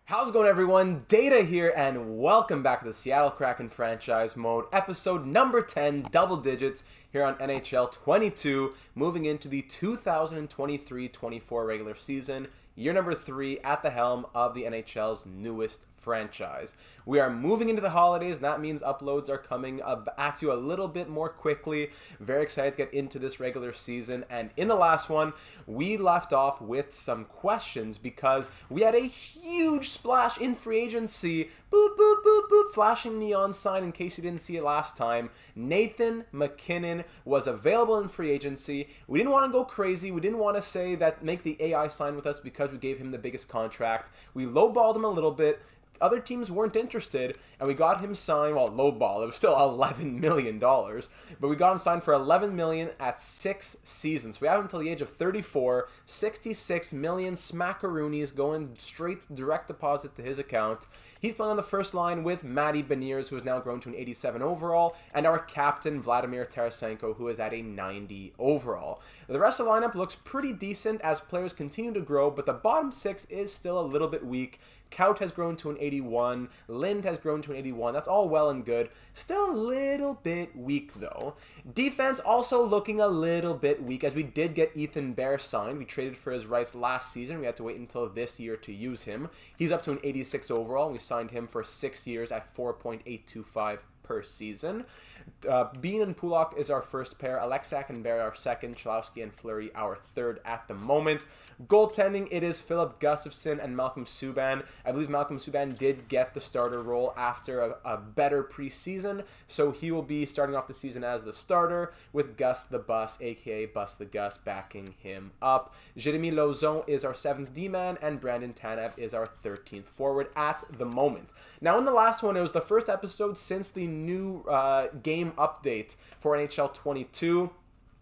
How's it going, everyone? Data here, and welcome back to the Seattle Kraken franchise mode, episode number 10, double digits, here on NHL 22, moving into the 2023-24 regular season, year number 3 at the helm of the NHL's newest franchise. We are moving into the holidays, and that means uploads are coming at you a little bit more quickly. Very excited to get into this regular season, and in the last one, we left off with some questions because we had a huge splash in free agency. Boop, boop, boop, boop, flashing neon sign in case you didn't see it last time. Nathan MacKinnon was available in free agency. We didn't want to go crazy. We didn't want to say that make the AI sign with us because we gave him the biggest contract. We lowballed him a little bit. Other teams weren't interested, and we got him signed, well, lowball, it was still $11 million, but we got him signed for $11 million at 6 seasons. We have him until the age of 34, 66 million smackaroonies going straight direct deposit to his account. He's playing on the first line with Matty Beniers, who has now grown to an 87 overall, and our captain, Vladimir Tarasenko, who is at a 90 overall. The rest of the lineup looks pretty decent as players continue to grow, but the bottom 6 is still a little bit weak. Kaut has grown to an 81. Lind has grown to an 81. That's all well and good. Still a little bit weak, though. Defense also looking a little bit weak, as we did get Ethan Bear signed. We traded for his rights last season. We had to wait until this year to use him. He's up to an 86 overall. We signed him for 6 years at 4.825 per season. Bean and Pulak is our first pair. Alexak and Bear our second. Chalowski and Fleury our third at the moment. Goaltending, it is Philip Gustafsson and Malcolm Subban. I believe Malcolm Subban did get the starter role after a better preseason, so he will be starting off the season as the starter with Gus the Bus, aka Bus the Gus, backing him up. Jeremy Lauzon is our 7th D-man, and Brandon Tanev is our 13th forward at the moment. Now, in the last one, it was the first episode since the new game update for NHL 22,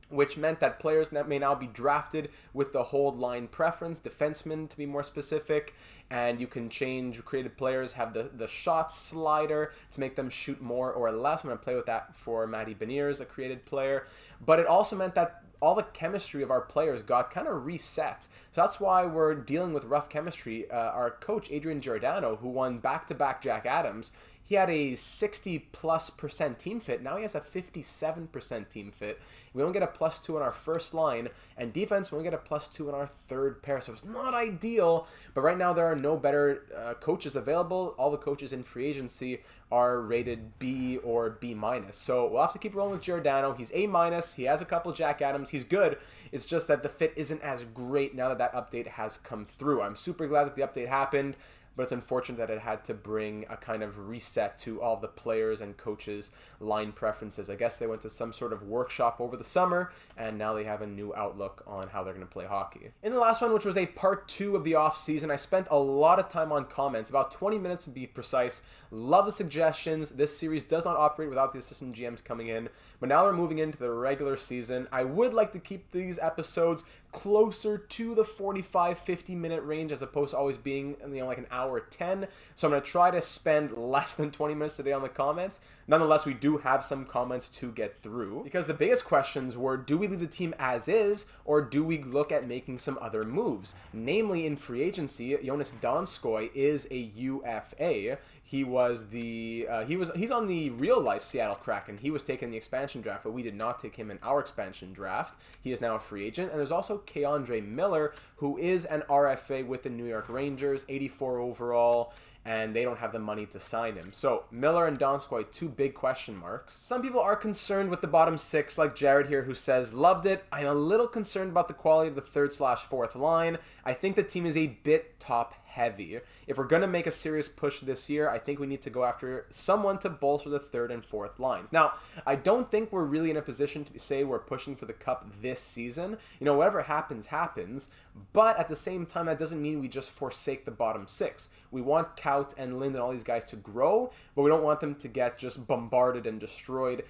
which meant that players that may now be drafted with the hold line preference, defensemen to be more specific, and you can change created players, have the shot slider to make them shoot more or less. I'm going to play with that for Matty Beniers, a created player, but it also meant that all the chemistry of our players got kind of reset. So that's why we're dealing with rough chemistry. Our coach, Adrian Giordano, who won back-to-back Jack Adams, he had a 60+% team fit. Now he has a 57% team fit. We don't get a +2 on our first line, and defense, we only get a +2 on our third pair. So it's not ideal, but right now there are no better coaches available. All the coaches in free agency are rated B or B-. So we'll have to keep rolling with Giordano. He's A-. He has a couple Jack Adams. He's good. It's just that the fit isn't as great now that that update has come through. I'm super glad that the update happened, but it's unfortunate that it had to bring a kind of reset to all the players and coaches' line preferences. I guess they went to some sort of workshop over the summer, and now they have a new outlook on how they're going to play hockey. In the last one, which was a part 2 of the off-season, I spent a lot of time on comments, about 20 minutes to be precise. Love the suggestions. This series does not operate without the assistant GMs coming in, but now we're moving into the regular season. I would like to keep these episodes closer to the 45-50 minute range as opposed to always being, like an hour 10. So I'm going to try to spend less than 20 minutes today on the comments. Nonetheless, we do have some comments to get through, because the biggest questions were, do we leave the team as is, or do we look at making some other moves? Namely, in free agency, Jonas Donskoi is a UFA. He's on the real life Seattle Kraken. He was taken in the expansion draft, but we did not take him in our expansion draft. He is now a free agent. And there's also Kandra Miller, who is an RFA with the New York Rangers, 84 overall, and they don't have the money to sign him. So Miller and Donskoi, 2 big question marks. Some people are concerned with the bottom 6, like Jared here, who says, loved it. I'm a little concerned about the quality of the 3rd/4th line. I think the team is a bit top heavy. If we're going to make a serious push this year, I think we need to go after someone to bolster the 3rd and 4th lines. Now, I don't think we're really in a position to say we're pushing for the cup this season. Whatever happens, happens. But at the same time, that doesn't mean we just forsake the bottom 6. We want Kaut and Lind and all these guys to grow, but we don't want them to get just bombarded and destroyed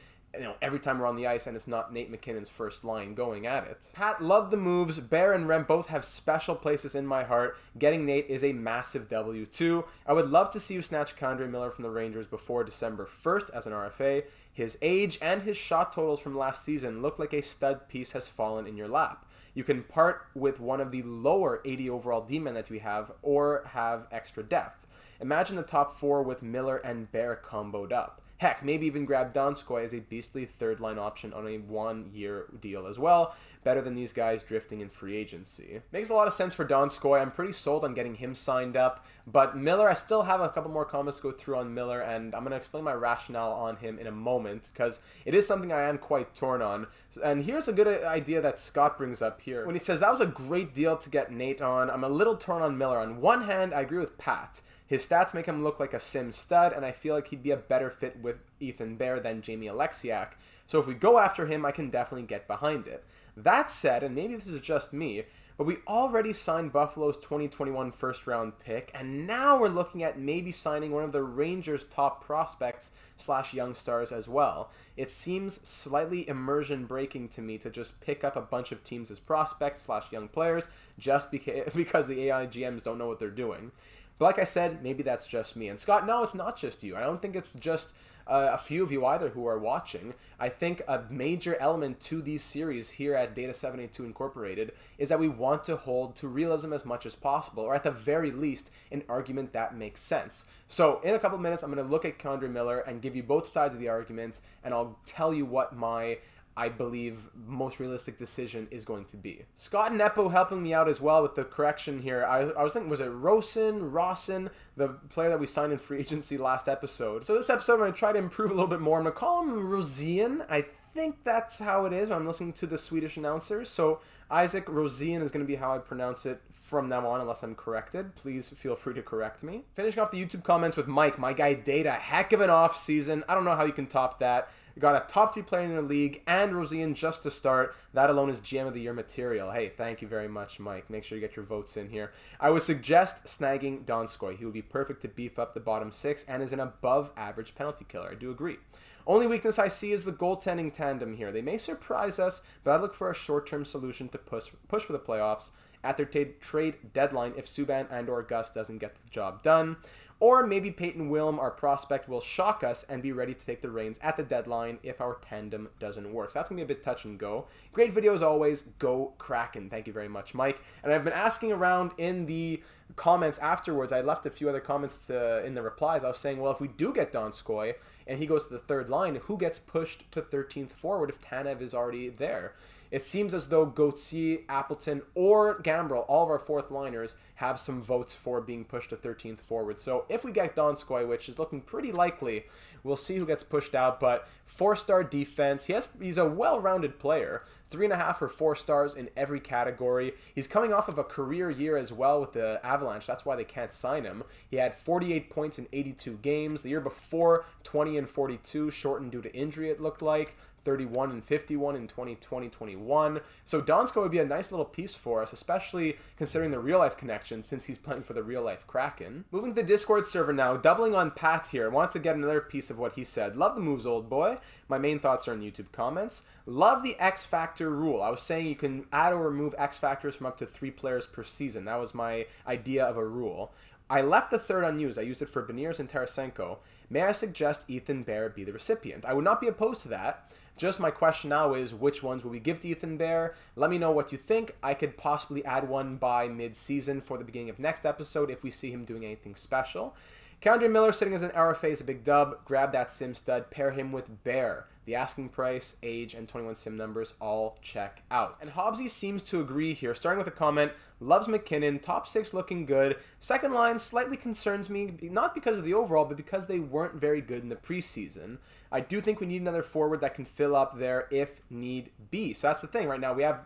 every time we're on the ice and it's not Nate MacKinnon's first line going at it. Pat loved the moves. Bear and Rem both have special places in my heart. Getting Nate is a massive W too. I would love to see you snatch Kandra Miller from the Rangers before December 1st as an RFA. His age and his shot totals from last season look like a stud piece has fallen in your lap. You can part with one of the lower 80 overall D-men that we have or have extra depth. Imagine the top four with Miller and Bear comboed up. Heck, maybe even grab Donskoi as a beastly third-line option on a one-year deal as well. Better than these guys drifting in free agency. Makes a lot of sense for Donskoi. I'm pretty sold on getting him signed up. But Miller, I still have a couple more comments to go through on Miller, and I'm going to explain my rationale on him in a moment, because it is something I am quite torn on. And here's a good idea that Scott brings up here. When he says, that was a great deal to get Nate on, I'm a little torn on Miller. On one hand, I agree with Pat. His stats make him look like a sim stud, and I feel like he'd be a better fit with Ethan Bear than Jamie Alexiak. So if we go after him, I can definitely get behind it. That said, and maybe this is just me, but we already signed Buffalo's 2021 first-round pick, and now we're looking at maybe signing one of the Rangers' top prospects / young stars as well. It seems slightly immersion-breaking to me to just pick up a bunch of teams as prospects / young players just because the AI GMs don't know what they're doing. But like I said, maybe that's just me. And Scott, no, it's not just you. I don't think it's just a few of you either who are watching. I think a major element to these series here at Data 782 Incorporated is that we want to hold to realism as much as possible, or at the very least, an argument that makes sense. So in a couple minutes, I'm going to look at Kandra Miller and give you both sides of the argument, and I'll tell you what my I believe most realistic decision is going to be. Scott and Nepo helping me out as well with the correction here. I was thinking, was it Rawson, the player that we signed in free agency last episode? So this episode I'm going to try to improve a little bit more. I'm going to call him Rosian. I think that's how it is when I'm listening to the Swedish announcers. So Isaac Rosian is going to be how I pronounce it from now on, unless I'm corrected. Please feel free to correct me. Finishing off the YouTube comments with Mike, my guy Data. Heck of an off season. I don't know how you can top that. We got a top 3 player in the league and Rosian just to start. That alone is GM of the Year material. Hey, thank you very much, Mike. Make sure you get your votes in here. I would suggest snagging Donskoi. He would be perfect to beef up the bottom 6 and is an above average penalty killer. I do agree. Only weakness I see is the goaltending tandem here. They may surprise us, but I look for a short-term solution to push for the playoffs at their trade deadline if Subban and or Gus doesn't get the job done. Or maybe Peyton Wilm, our prospect, will shock us and be ready to take the reins at the deadline if our tandem doesn't work. So that's going to be a bit touch and go. Great video as always. Go Kraken. Thank you very much, Mike. And I've been asking around in the comments afterwards. I left a few other comments in the replies. I was saying, well, if we do get Donskoi and he goes to the third line, who gets pushed to 13th forward if Tanev is already there? It seems as though Gauthier, Appleton, or Gambrell, all of our fourth liners, have some votes for being pushed to 13th forward. So if we get Donskoi, which is looking pretty likely, we'll see who gets pushed out. But 4-star defense, he's a well-rounded player. 3.5 or 4 stars in every category. He's coming off of a career year as well with the Avalanche. That's why they can't sign him. He had 48 points in 82 games. The year before, 20 and 42, shortened due to injury, it looked like. 31 and 51 in 2020-21. So Donskoi would be a nice little piece for us, especially considering the real-life connection since he's playing for the real-life Kraken. Moving to the Discord server now, doubling on Pat here. I wanted to get another piece of what he said. Love the moves, old boy. My main thoughts are in YouTube comments. Love the X Factor rule. I was saying you can add or remove X Factors from up to 3 players per season. That was my idea of a rule. I left the third unused. I used it for Beniers and Tarasenko. May I suggest Ethan Bear be the recipient? I would not be opposed to that. Just my question now is, which ones will we give to Ethan Bear? Let me know what you think. I could possibly add one by mid-season for the beginning of next episode if we see him doing anything special. Kandra Miller sitting as an RFA is a big dub. Grab that sim stud. Pair him with Bear. The asking price, age, and 21 sim numbers all check out. And Hobbsy seems to agree here, starting with a comment, loves McKinnon, top 6 looking good. Second line slightly concerns me, not because of the overall, but because they weren't very good in the preseason. I do think we need another forward that can fill up there if need be. So that's the thing. Right now we have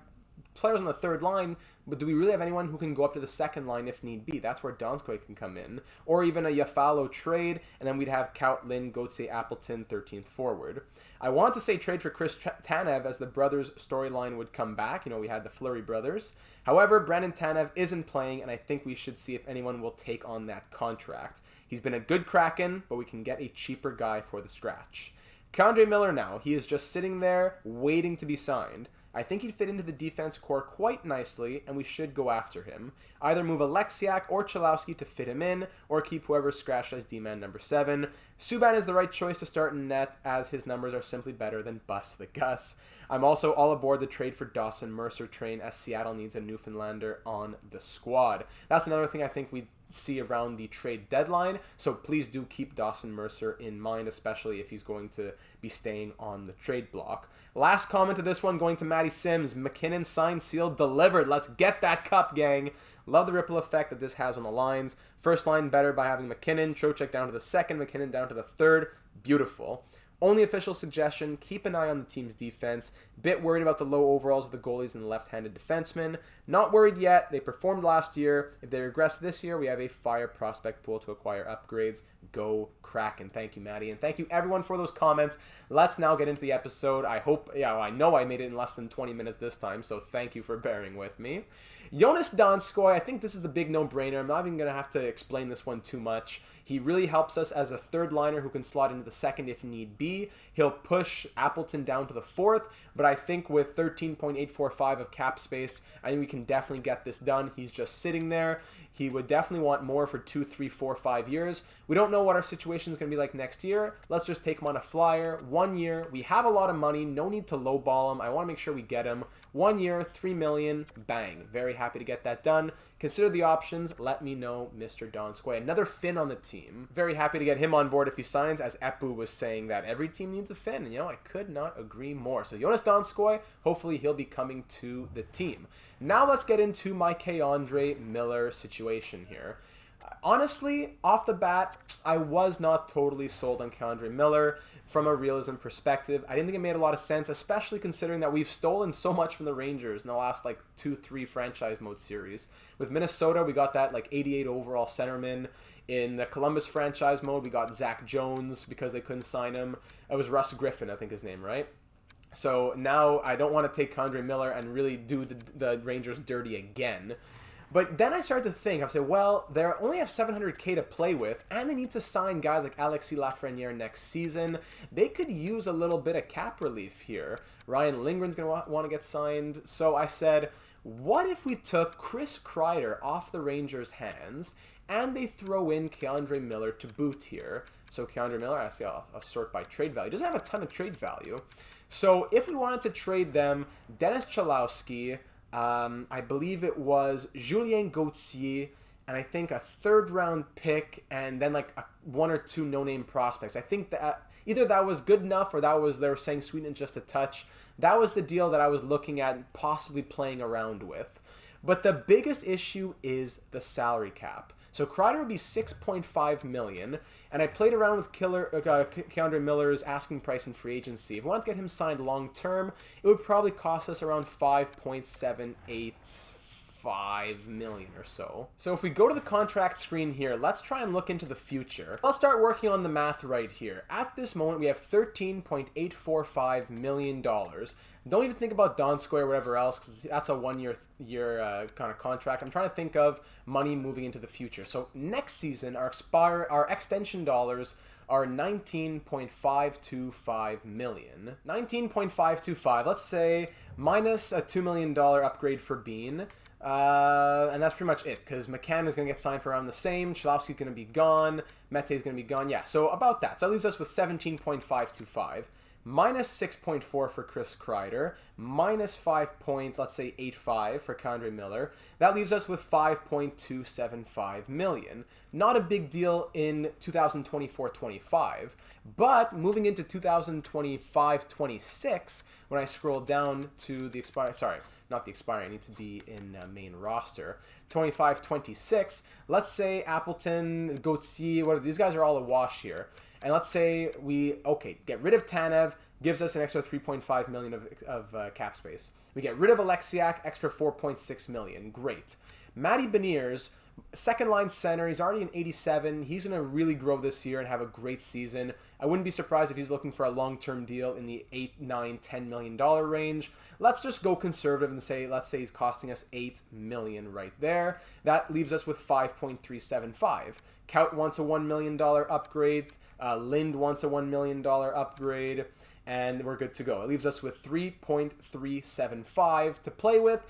players on the third line, but do we really have anyone who can go up to the second line if need be? That's where Donskoi can come in. Or even a Yafalo trade, and then we'd have Kaut, Lynn, Gauthier, Appleton, 13th forward. I want to say trade for Chris Tanev as the brothers storyline would come back. You know, we had the Fleury brothers. However, Brandon Tanev isn't playing, and I think we should see if anyone will take on that contract. He's been a good Kraken, but we can get a cheaper guy for the scratch. Kandra Miller now. He is just sitting there waiting to be signed. I think he'd fit into the defense core quite nicely, and we should go after him. Either move Alexiak or Chalowski to fit him in, or keep whoever's scratched as D-man number 7. Subban is the right choice to start in net, as his numbers are simply better than Bust the Gus. I'm also all aboard the trade for Dawson Mercer train, as Seattle needs a Newfoundlander on the squad. That's another thing I think we see around the trade deadline, so please do keep Dawson Mercer in mind, especially if he's going to be staying on the trade block. Last comment to this one going to Matty Sims. McKinnon signed, sealed, delivered. Let's get that cup, gang. Love the ripple effect that this has on the lines. First line better by having McKinnon. Trocheck down to the second, McKinnon down to the third. Beautiful. Only official suggestion, keep an eye on the team's defense. Bit worried about the low overalls of the goalies and left-handed defensemen. Not worried yet. They performed last year. If they regress this year, we have a fire prospect pool to acquire upgrades. Go Kraken. Thank you, Maddie. And thank you, everyone, for those comments. Let's now get into the episode. I know I made it in less than 20 minutes this time, so thank you for bearing with me. Jonas Donskoi, I think this is the big no-brainer. I'm not even going to have to explain this one too much. He really helps us as a third liner who can slot into the second if need be. He'll push Appleton down to the fourth, but I think with 13.845 of cap space, I think we can definitely get this done. He's just sitting there. He would definitely want more for 2, 3, 4, 5 years. We don't know what our situation is going to be like next year. Let's just take him on a flyer. 1 year. We have a lot of money. No need to lowball him. I want to make sure we get him. 1 year, $3 million. Bang. Very happy to get that done. Consider the options. Let me know, Mr. Donskoi. Another Finn on the team. Very happy to get him on board if he signs, as Epu was saying that every team needs a Finn. And, I could not agree more. So Jonas Donskoi, hopefully he'll be coming to the team. Now let's get into my Kandra Miller situation here. Honestly, off the bat, I was not totally sold on Kandra Miller from a realism perspective. I didn't think it made a lot of sense, especially considering that we've stolen so much from the Rangers in the last 2-3 franchise mode series. With Minnesota, we got that 88 overall centerman. In the Columbus franchise mode, we got Zach Jones because they couldn't sign him. It was Russ Griffin, I think his name, right? So now I don't want to take Kandra Miller and really do the Rangers dirty again. But then I started to think, I said, well, they only have $700K to play with, and they need to sign guys like Alexis Lafreniere next season. They could use a little bit of cap relief here. Ryan Lindgren's going to want to get signed. So I said, what if we took Chris Kreider off the Rangers' hands, and they throw in Kandra Miller to boot here? So Kandra Miller, I'll sort by trade value. Doesn't have a ton of trade value. So if we wanted to trade them, Dennis Chalowski, I believe it was Julian Gotti, and I think a third-round pick, and then 1 or 2 no-name prospects. I think that either that was good enough, or they were saying sweeten just a touch. That was the deal that I was looking at and possibly playing around with. But the biggest issue is the salary cap. So Kreider would be $6.5 million, and I played around with Kandra Miller's asking price in free agency. If we wanted to get him signed long term, it would probably cost us around $5.785 million or so. So if we go to the contract screen here, let's try and look into the future. Let's start working on the math right here. At this moment, we have $13.845 million. Don't even think about Donskoi or whatever else, because that's a one-year kind of contract. I'm trying to think of money moving into the future. So next season, our extension dollars are $19.525 million. $19.525, let's say, minus a $2 million upgrade for Bean. And that's pretty much it, because McCann is going to get signed for around the same. Chalowski's going to be gone. Mete is going to be gone. Yeah, so about that. So that leaves us with 17.525. Minus 6.4 for Chris Kreider, minus 5.85 for Kandra Miller. That leaves us with $5.275 million. Not a big deal in 2024-25, but moving into 2025-26, when I scroll down to the expiry, not the expiry, I need to be in main roster. 25-26, let's say Appleton, Gauthier, these guys are all a wash here. And let's say get rid of Tanev, gives us an extra $3.5 million of cap space. We get rid of Alexiak, extra $4.6 million. Great. Matty Beniers, second line center. He's already an 87. He's going to really grow this year and have a great season. I wouldn't be surprised if he's looking for a long-term deal in the $8, $9, $10 million range. Let's just go conservative and say, let's say he's costing us $8 million right there. That leaves us with $5.375. Kaut wants a $1 million upgrade. Lind wants a $1 million upgrade. And we're good to go. It leaves us with 3.375 to play with.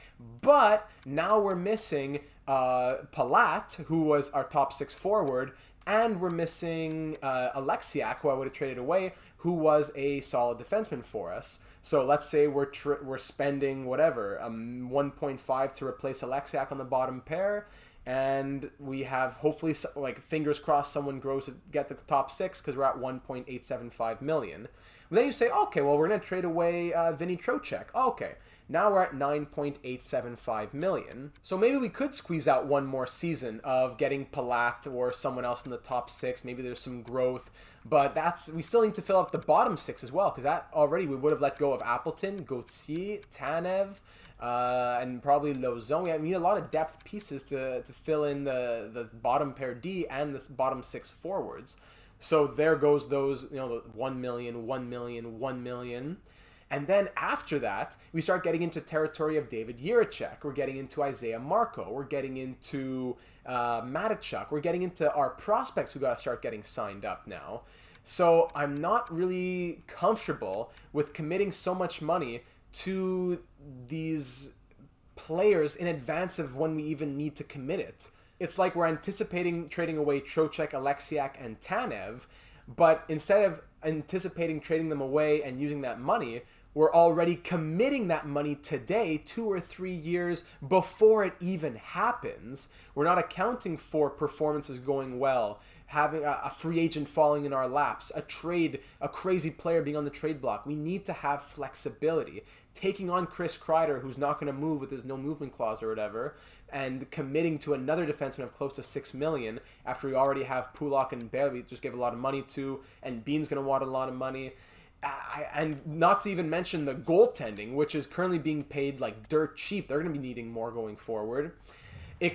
But now we're missing Palat, who was our top 6 forward. And we're missing Alexiak, who I would have traded away, who was a solid defenseman for us. So let's say we're spending whatever 1.5 to replace Alexiak on the bottom pair, and we have hopefully, like, fingers crossed, someone grows to get the top 6 because we're at 1.875 million. But then you say, okay, well, we're going to trade away Vinny Trocheck. Okay, now we're at 9.875 million. So maybe we could squeeze out one more season of getting Palat or someone else in the top 6. Maybe there's some growth. But we still need to fill up the bottom 6 as well, because that already we would have let go of Appleton, Gauthier, Tanev, and probably Lauzon. We need a lot of depth pieces to fill in the bottom pair D and the bottom 6 forwards. So there goes those, the 1 million, 1 million, 1 million. And then after that, we start getting into territory of David Jiricek. We're getting into Isaiah Marco. We're getting into Matachuk. We're getting into our prospects who got to start getting signed up now. So I'm not really comfortable with committing so much money to these players in advance of when we even need to commit it. It's like we're anticipating trading away Trocheck, Alexiak, and Tanev, but instead of anticipating trading them away and using that money, we're already committing that money today, 2 or 3 years before it even happens. We're not accounting for performances going well, having a free agent falling in our laps, a crazy player being on the trade block. We need to have flexibility. Taking on Chris Kreider, who's not going to move with his no movement clause or whatever, and committing to another defenseman of close to $6 million after we already have Pulak and Bear we just gave a lot of money to, and Bean's going to want a lot of money. And not to even mention the goaltending, which is currently being paid like dirt cheap. They're going to be needing more going forward.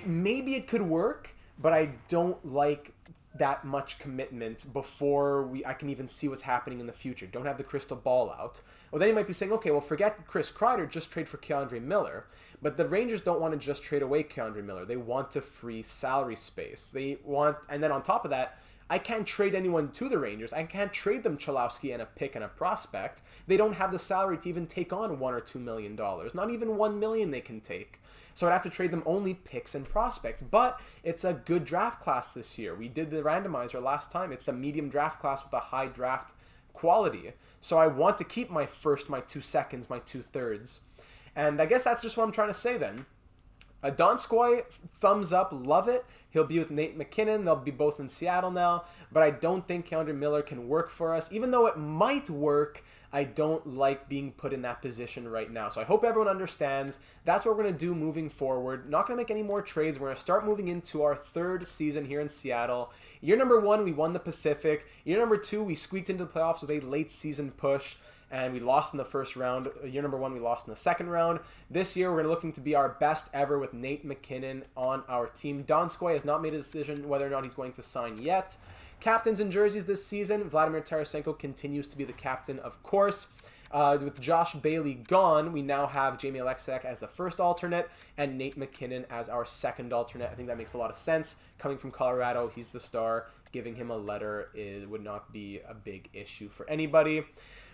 Maybe it could work, but I don't like that much commitment before I can even see what's happening in the future. Don't have the crystal ball out. Well, then you might be saying, okay, well, forget Chris Kreider, just trade for Kandra Miller. But the Rangers don't want to just trade away Kandra Miller. They want to free salary space. And then on top of that, I can't trade anyone to the Rangers. I can't trade them Cholowski and a pick and a prospect. They don't have the salary to even take on $1 or $2 million. Not even $1 million they can take. So I'd have to trade them only picks and prospects. But it's a good draft class this year. We did the randomizer last time. It's the medium draft class with a high draft quality. So I want to keep my first, my 2 seconds, my 2/3. And I guess that's just what I'm trying to say then. Donskoi, thumbs up, love it. He'll be with Nate McKinnon. They'll be both in Seattle now. But I don't think Kandra Miller can work for us. Even though it might work, I don't like being put in that position right now. So I hope everyone understands. That's what we're going to do moving forward. Not going to make any more trades. We're going to start moving into our 3rd season here in Seattle. Year number 1, we won the Pacific. Year number 2, we squeaked into the playoffs with a late season push, and we lost in the first round. Year number 1, we lost in the second round. This year, we're looking to be our best ever with Nate McKinnon on our team. Donskoi has not made a decision whether or not he's going to sign yet. Captains and jerseys this season, Vladimir Tarasenko continues to be the captain, of course. With Josh Bailey gone, we now have Jamie Alexiak as the first alternate and Nate McKinnon as our second alternate. I think that makes a lot of sense. Coming from Colorado, he's the star. Giving him a letter would not be a big issue for anybody.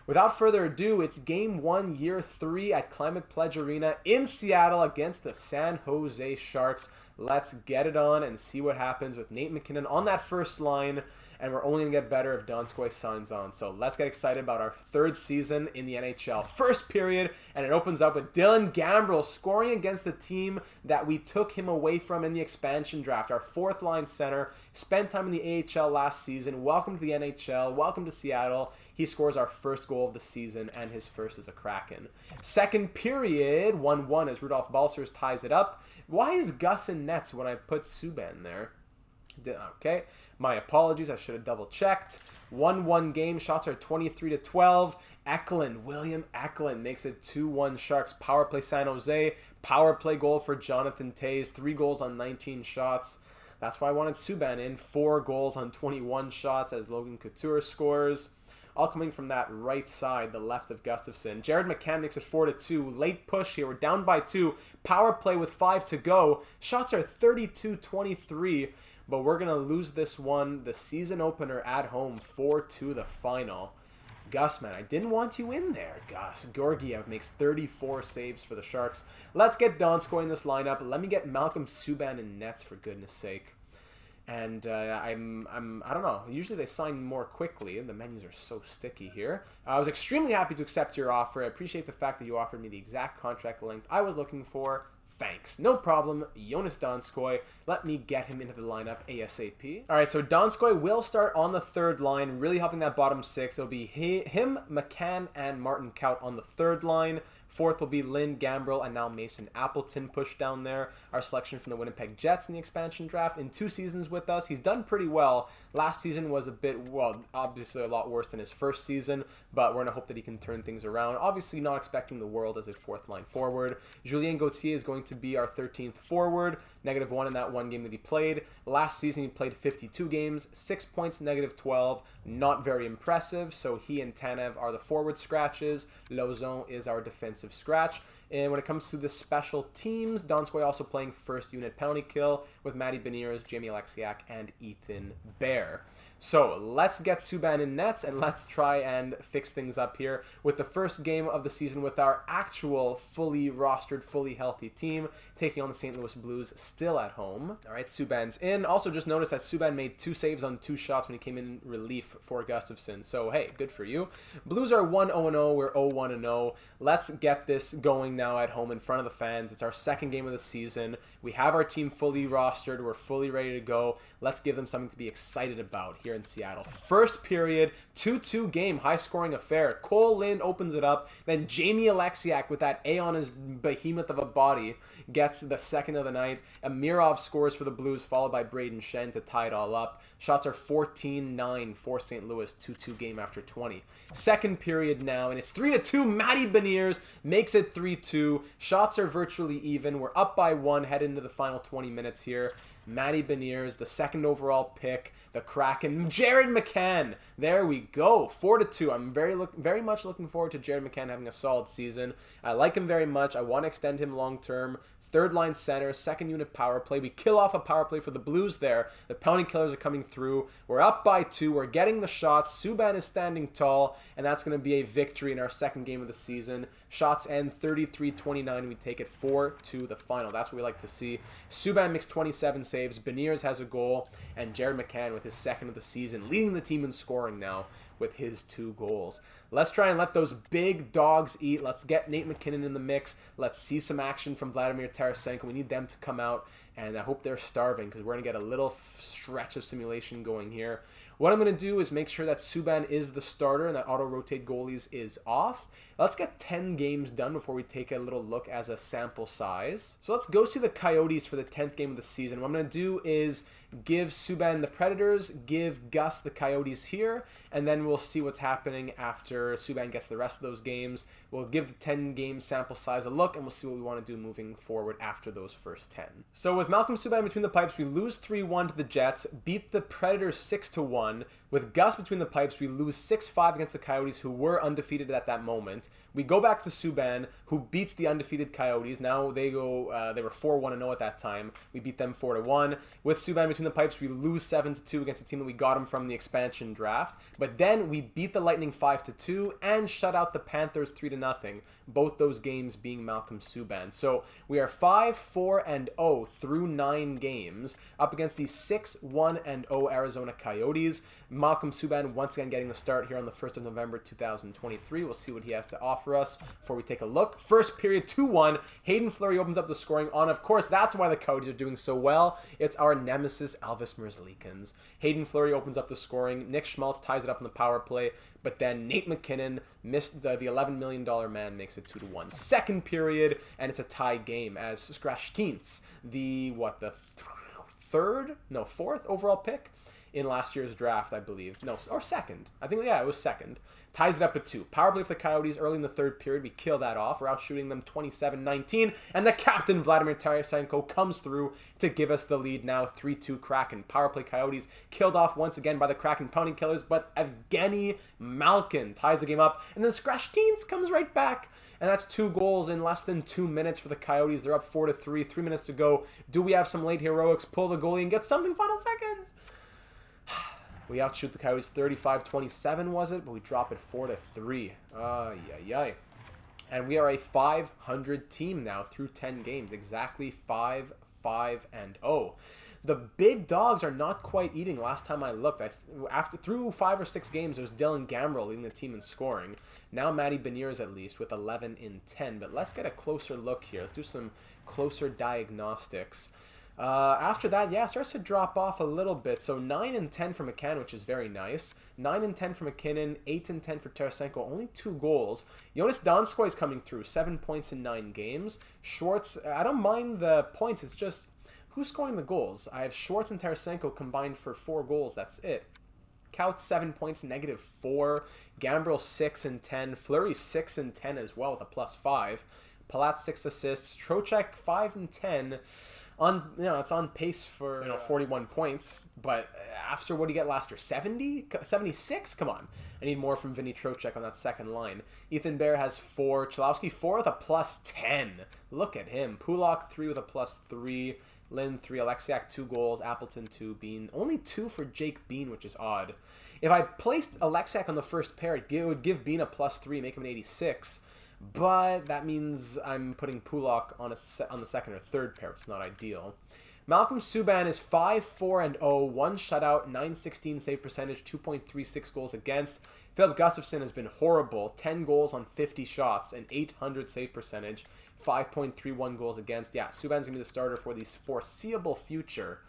Without further ado, it's Game 1, Year 3 at Climate Pledge Arena in Seattle against the San Jose Sharks. Let's get it on and see what happens with Nate McKinnon on that first line. And we're only going to get better if Donskoi signs on. So let's get excited about our 3rd season in the NHL. First period, and it opens up with Dylan Gambrell scoring against the team that we took him away from in the expansion draft. Our 4th line center, spent time in the AHL last season. Welcome to the NHL. Welcome to Seattle. He scores our first goal of the season, and his first as a Kraken. Second period, 1-1 as Rudolph Balcers ties it up. Why is Gus in nets when I put Subban there? Okay, my apologies. I should have double-checked. 1-1 game. Shots are 23-12. William Eklund makes it 2-1 Sharks. Power play San Jose. Power play goal for Jonathan Toews. 3 goals on 19 shots. That's why I wanted Subban in. 4 goals on 21 shots as Logan Couture scores. All coming from that right side, the left of Gustafsson. Jared McCann makes it 4-2. Late push here. We're down by 2. Power play with 5 to go. Shots are 32-23. But we're going to lose this one. The season opener at home, 4-2 the final. Gus, man, I didn't want you in there, Gus. Georgiev makes 34 saves for the Sharks. Let's get Donskoi in this lineup. Let me get Malcolm Subban in nets, for goodness sake. And I don't know. Usually they sign more quickly, and the menus are so sticky here. I was extremely happy to accept your offer. I appreciate the fact that you offered me the exact contract length I was looking for. Thanks. No problem. Jonas Donskoi. Let me get him into the lineup ASAP. All right, so Donskoi will start on the third line, really helping that bottom six. It'll be him, McCann, and Martin Kaut on the third line. Fourth will be Lynn Gambrell and now Mason Appleton pushed down there. Our selection from the Winnipeg Jets in the expansion draft. In 2 seasons with us, he's done pretty well. Last season was a bit, well, obviously a lot worse than his first season, but we're going to hope that he can turn things around. Obviously not expecting the world as a fourth line forward. Julian Gotti is going to be our 13th forward. -1 in that 1 game that he played. Last season he played 52 games, 6 points, -12. Not very impressive, so he and Tanev are the forward scratches. Lauzon is our defensive scratch. And when it comes to the special teams, Donskoi also playing first unit penalty kill with Matty Beniers, Jamie Alexiak, and Ethan Bear. So let's get Subban in nets and let's try and fix things up here with the first game of the season with our actual fully rostered, fully healthy team taking on the St. Louis Blues still at home. All right, Subban's in. Also just noticed that Subban made 2 saves on 2 shots when he came in relief for Gustafsson. So hey, good for you. Blues are 1-0-0. We're 0-1-0. Let's get this going now at home in front of the fans. It's our second game of the season. We have our team fully rostered. We're fully ready to go. Let's give them something to be excited about here in Seattle. First period, 2-2 game, high-scoring affair. Cole Lind opens it up. Then Jamie Alexiak with that A on his behemoth of a body gets the second of the night. Amirov scores for the Blues, followed by Braden Shen to tie it all up. Shots are 14-9 for St. Louis, 2-2 game after 20. Second period now, and it's 3-2. Matty Beniers makes it 3-2. Shots are virtually even. We're up by 1, head into the final 20 minutes here. Matty Beniers, the second overall pick, the Kraken, Jared McCann. There we go, 4-2. I'm very much looking forward to Jared McCann having a solid season. I like him very much. I want to extend him long term. Third line center, second unit power play. We kill off a power play for the Blues there. The penalty killers are coming through. We're up by 2. We're getting the shots. Subban is standing tall, and that's going to be a victory in our second game of the season. Shots end 33-29. We take it 4-2 the final. That's what we like to see. Subban makes 27 saves. Beniers has a goal, and Jared McCann with his second of the season, leading the team in scoring now with his 2 goals. Let's try and let those big dogs eat. Let's get Nate McKinnon in the mix. Let's see some action from Vladimir Tarasenko. We need them to come out, and I hope they're starving because we're going to get a little stretch of simulation going here. What I'm going to do is make sure that Subban is the starter and that auto-rotate goalies is off. Let's get 10 games done before we take a little look as a sample size. So let's go see the Coyotes for the 10th game of the season. What I'm going to do is give Subban the Predators, give Gus the Coyotes here, and then we'll see what's happening after Subban gets the rest of those games. We'll give the 10-game sample size a look, and we'll see what we want to do moving forward after those first 10. So with Malcolm Subban between the pipes, we lose 3-1 to the Jets, beat the Predators 6-1. With Gus between the pipes, we lose 6-5 against the Coyotes, who were undefeated at that moment. We go back to Subban, who beats the undefeated Coyotes. Now they go, they were 4-1-0 at that time. We beat them 4-1. With Subban between the pipes, we lose 7-2 against a team that we got him from the expansion draft. But then we beat the Lightning 5-2 and shut out the Panthers 3-0. Both those games being Malcolm Subban. So we are 5-4-0 through 9 games up against the 6-1-0 Arizona Coyotes. Malcolm Subban once again getting the start here on the 1st of November 2023. We'll see what he has to offer us before we take a look. First period 2-1. Hayden Fleury opens up the scoring on. Of course, that's why the Coyotes are doing so well. It's our nemesis Elvis Merzlikins. Hayden Fleury opens up the scoring. Nick Schmaltz ties it up in the power play. But then Nate McKinnon missed the $11 million man, makes it 2-1. Second period, and it's a tie game as Skrashkins, the fourth overall pick in last year's draft, I believe. No, or second. I think, yeah, it was second. Ties it up at 2. Power play for the Coyotes early in the third period. We kill that off. We're out shooting them 27-19. And the captain, Vladimir Tarasenko, comes through to give us the lead now 3-2 Kraken. Power play Coyotes killed off once again by the Kraken penalty killers. But Evgeny Malkin ties the game up. And then Skrashkins comes right back. And that's 2 goals in less than 2 minutes for the Coyotes. They're up 4-3. 3 minutes to go. Do we have some late heroics? Pull the goalie and get something final seconds. We outshoot the Coyotes 35-27, was it? But we drop it 4-3. And we are a 500 team now through 10 games. Exactly 500. 5-0. The big dogs are not quite eating. Last time I looked, through 5 or 6 games, it was Dylan Gambrell leading the team in scoring. Now Matty Beniers at least with 11 in 10. But let's get a closer look here. Let's do some closer diagnostics. After that, yeah, it starts to drop off a little bit. So 9 and 10 for McCann, which is very nice. 9 and 10 for McKinnon, 8 and 10 for Tarasenko, only 2 goals. Jonas Donskoi is coming through, 7 points in 9 games. Schwartz, I don't mind the points, it's just who's scoring the goals? I have Schwartz and Tarasenko combined for 4 goals, that's it. Kaut 7 points, -4. Gambrell 6 and 10. Fleury 6 and 10 as well with a +5. Palat 6 assists. Trocheck 5 and 10. It's on pace for 41 points. But after what did he get last year? 70? 76? Come on. I need more from Vinny Trocheck on that second line. Ethan Bear has 4. Chalowski 4 with a +10. Look at him. Pulak 3 with a +3. Lynn 3, Alexiak 2 goals, Appleton 2, Bean. Only 2 for Jake Bean, which is odd. If I placed Alexiak on the first pair, it would give Bean a +3, make him an 86. But that means I'm putting Pulak on the second or third pair, which is not ideal. Malcolm Subban is 5-4-0, 1 shutout, 916 save percentage, 2.36 goals against. Philip Gustafsson has been horrible, 10 goals on 50 shots, and 800 save percentage, 5.31 goals against. Yeah, Subban's going to be the starter for the foreseeable future.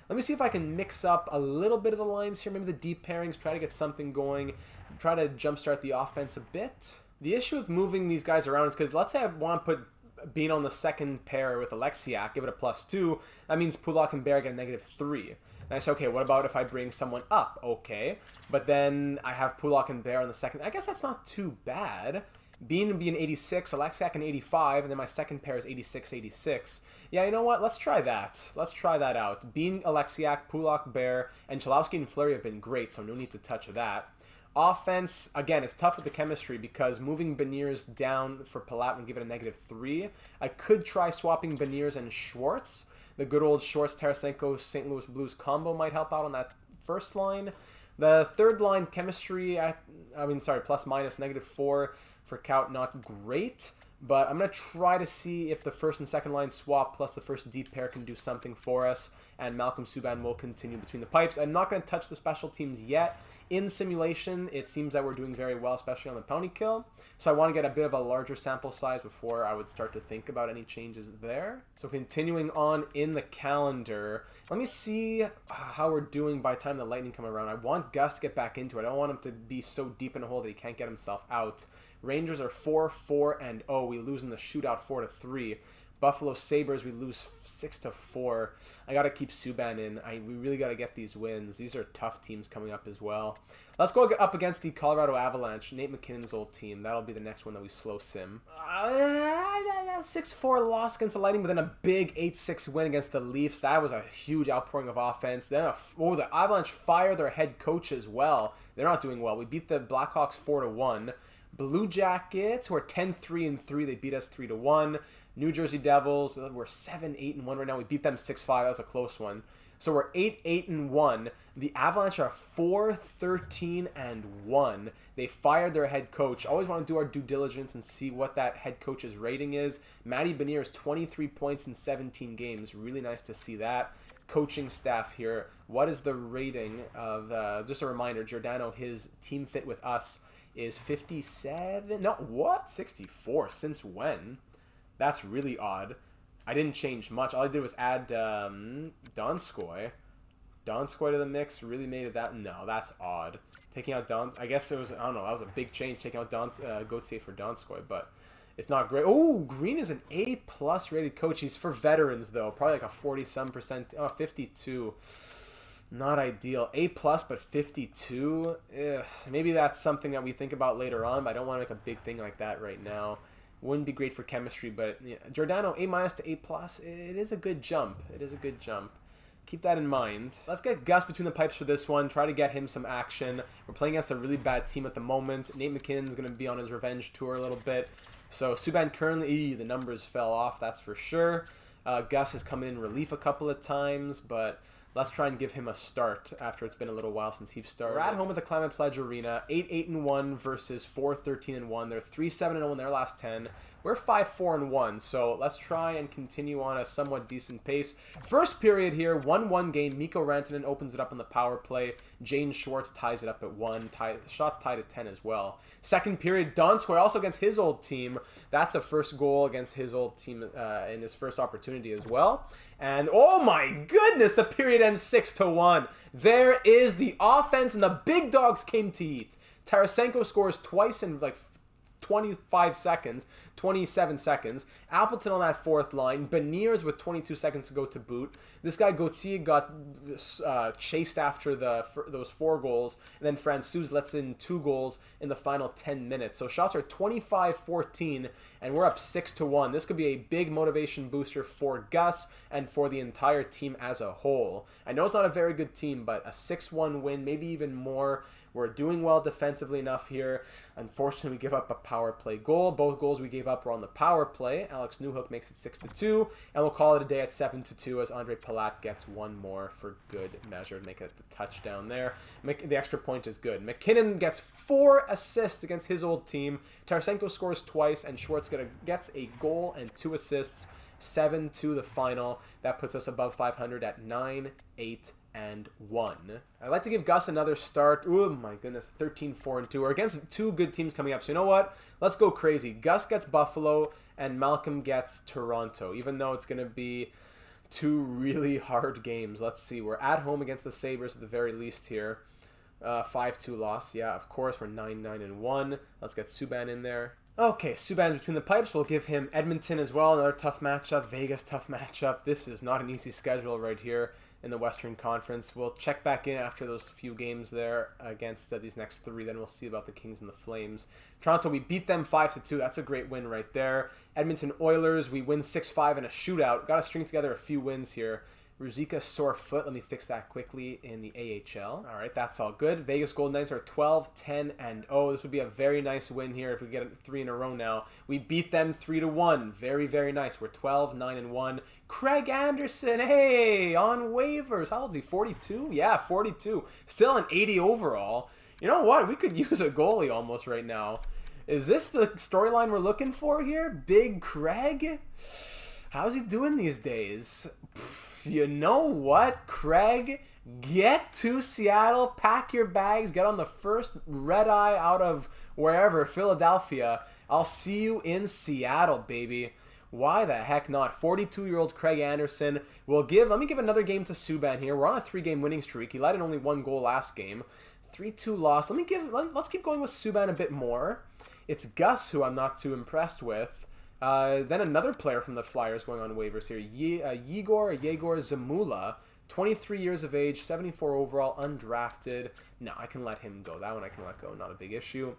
Let me see if I can mix up a little bit of the lines here, maybe the deep pairings, try to get something going, try to jumpstart the offense a bit. The issue with moving these guys around is because let's say I want to put Bean on the second pair with Alexiak, give it a +2, that means Pulak and Bear get a -3. And I say, okay, what about if I bring someone up? Okay, but then I have Pulak and Bear on the second. I guess that's not too bad. Bean would be an 86, Alexiak an 85, and then my second pair is 86-86. Yeah, you know what? Let's try that. Let's try that out. Bean, Alexiak, Pulak, Bear, and Chalowski and Fleury have been great, so no need to touch that. Offense, again, it's tough with the chemistry because moving Beniers down for Palat would give it a -3. I could try swapping Beniers and Schwartz. The good old Schwartz, Tarasenko, St. Louis Blues combo might help out on that first line. The third line chemistry, plus-minus -4 for Kaut, not great. But I'm going to try to see if the first and second line swap plus the first deep pair can do something for us. And Malcolm Subban will continue between the pipes. I'm not going to touch the special teams yet. In simulation, it seems that we're doing very well, especially on the penalty kill. So I want to get a bit of a larger sample size before I would start to think about any changes there. So continuing on in the calendar, let me see how we're doing by the time the Lightning come around. I want Gus to get back into it. I don't want him to be so deep in a hole that he can't get himself out. Rangers are 4-4-0. We lose in the shootout 4-3. Buffalo Sabres, we lose 6-4. I got to keep Subban in. We really got to get these wins. These are tough teams coming up as well. Let's go up against the Colorado Avalanche, Nate McKinnon's old team. That'll be the next one that we slow sim. 6-4 loss against the Lightning, but then a big 8-6 win against the Leafs. That was a huge outpouring of offense. Then the Avalanche fired their head coach as well. They're not doing well. We beat the Blackhawks 4-1. Blue Jackets, who are 10-3-3, they beat us 3-1. New Jersey Devils, we're 7-8-1 right now. We beat them 6-5. That was a close one. So we're 8-8-1. The Avalanche are 4-13-1. They fired their head coach. Always want to do our due diligence and see what that head coach's rating is. Matty Beniers, 23 points in 17 games. Really nice to see that. Coaching staff here. What is the rating of, just a reminder, Giordano, his team fit with us is 57. No, what? 64. Since when? That's really odd. I didn't change much. All I did was add Donskoi. Donskoi to the mix really made it that... No, that's odd. Taking out I guess it was... I don't know. That was a big change, taking out Gauthier for Donskoi, but it's not great. Oh, Green is an A+ rated coach. He's for veterans, though. Probably like a 40-some%. Oh, 52. Not ideal. A+, but 52? Ugh. Maybe that's something that we think about later on, but I don't want to make a big thing like that right now. Wouldn't be great for chemistry, but yeah, Giordano, A- to A+, it is a good jump. It is a good jump. Keep that in mind. Let's get Gus between the pipes for this one. Try to get him some action. We're playing against a really bad team at the moment. Nate McKinnon's going to be on his revenge tour a little bit. So Subban currently, the numbers fell off, that's for sure. Gus has come in relief a couple of times, but Let's try and give him a start after it's been a little while since he's started. We're at home at the Climate Pledge Arena, 8-8-1 versus 4-13-1. They're 3-7-0 in their last 10. We're 5-4-1, so let's try and continue on a somewhat decent pace. First period here, 1-1 game. Mikko Rantanen opens it up on the power play. Jane Schwartz ties it up at 1. Shots tied at 10 as well. Second period, Donskoi also against his old team. That's a first goal against his old team in his first opportunity as well. And oh my goodness, the period ends 6-1. There is the offense, and the big dogs came to eat. Tarasenko scores twice in like 27 seconds. Appleton on that fourth line. Beniers with 22 seconds to go to boot. This guy Gauthier got chased after those 4 goals. And then Francouz lets in 2 goals in the final 10 minutes. So shots are 25-14, and we're up 6-1. This could be a big motivation booster for Gus and for the entire team as a whole. I know it's not a very good team, but a 6-1 win, maybe even more. We're doing well defensively enough here. Unfortunately, we give up a power play goal. Both goals we gave up were on the power play. Alex Newhook makes it 6-2, and we'll call it a day at 7-2 as Andre Palat gets one more for good measure to make it the touchdown there. The extra point is good. McKinnon gets 4 assists against his old team. Tarasenko scores twice, and Schwartz gets a goal and 2 assists. 7-2 the final. That puts us above 500 at 9-8-1. I'd like to give Gus another start. Oh my goodness, 13-4-2. We're against 2 good teams coming up. So you know what? Let's go crazy. Gus gets Buffalo and Malcolm gets Toronto, even though it's going to be 2 really hard games. Let's see. We're at home against the Sabres at the very least here. 5-2 loss. Yeah, of course. We're 9-9-1. Let's get Subban in there. Okay, Subban between the pipes. We'll give him Edmonton as well. Another tough matchup. Vegas, tough matchup. This is not an easy schedule right here in the Western Conference. We'll check back in after those few games there against these next 3. Then we'll see about the Kings and the Flames. Toronto, we beat them 5-2. That's a great win right there. Edmonton Oilers, we win 6-5 in a shootout. Got to string together a few wins here. Ruzicka sore foot. Let me fix that quickly in the AHL. All right, that's all good. Vegas Golden Knights are 12-10-0. This would be a very nice win here if we get 3 in a row now. We beat them 3-1. Very, very nice. We're 12-9-1. Craig Anderson, hey, on waivers. How old is he? 42? Yeah, 42. Still an 80 overall. You know what? We could use a goalie almost right now. Is this the storyline we're looking for here? Big Craig? How's he doing these days? You know what, Craig? Get to Seattle, pack your bags, get on the first red eye out of wherever, Philadelphia. I'll see you in Seattle, baby. Why the heck not? 42-year-old Craig Anderson will give. Let me give another game to Subban here. We're on a 3-game winning streak. He led in only 1 goal last game. 3-2 loss. Let's keep going with Subban a bit more. It's Gus who I'm not too impressed with. Then another player from the Flyers going on waivers here. Yegor Zamula, 23 years of age, 74 overall, undrafted. No, I can let him go. That one I can let go. Not a big issue.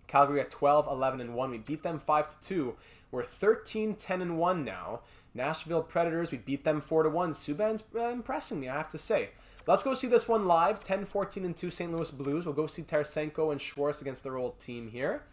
Calgary at 12-11-1. We beat them 5-2. We're 13-10-1 now. Nashville Predators, we beat them 4-1. Subban's impressing me, I have to say. Let's go see this one live. 10-14-2 St. Louis Blues. We'll go see Tarasenko and Schwartz against their old team here.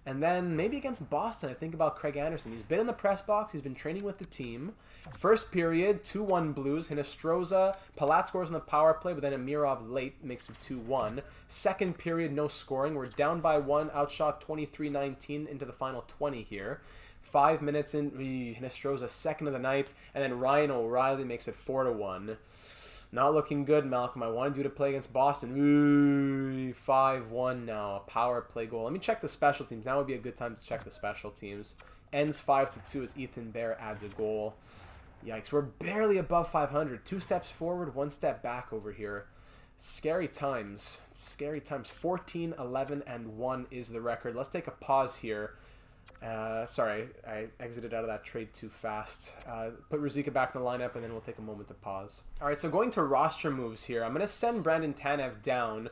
And then maybe against Boston, I think about Craig Anderson. He's been in the press box. He's been training with the team. First period, 2-1 Blues. Hinostroza, Palat scores on the power play, but then Amirov late makes it 2-1. Second period, no scoring. We're down by 1, outshot 23-19 into the final 20 here. 5 minutes in, Hinostroza second of the night, and then Ryan O'Reilly makes it 4-1. Not looking good, Malcolm. I wanted you to play against Boston. Ooh, 5-1 now. A power play goal. Let me check the special teams. Now would be a good time to check the special teams. Ends 5-2 as Ethan Bear adds a goal. Yikes. We're barely above 500. 2 steps forward, 1 step back over here. Scary times. Scary times. 14-11-1 is the record. Let's take a pause here. Sorry, I exited out of that trade too fast. Put Ruzicka back in the lineup, and then we'll take a moment to pause. All right, so going to roster moves here. I'm going to send Brandon Tanev down,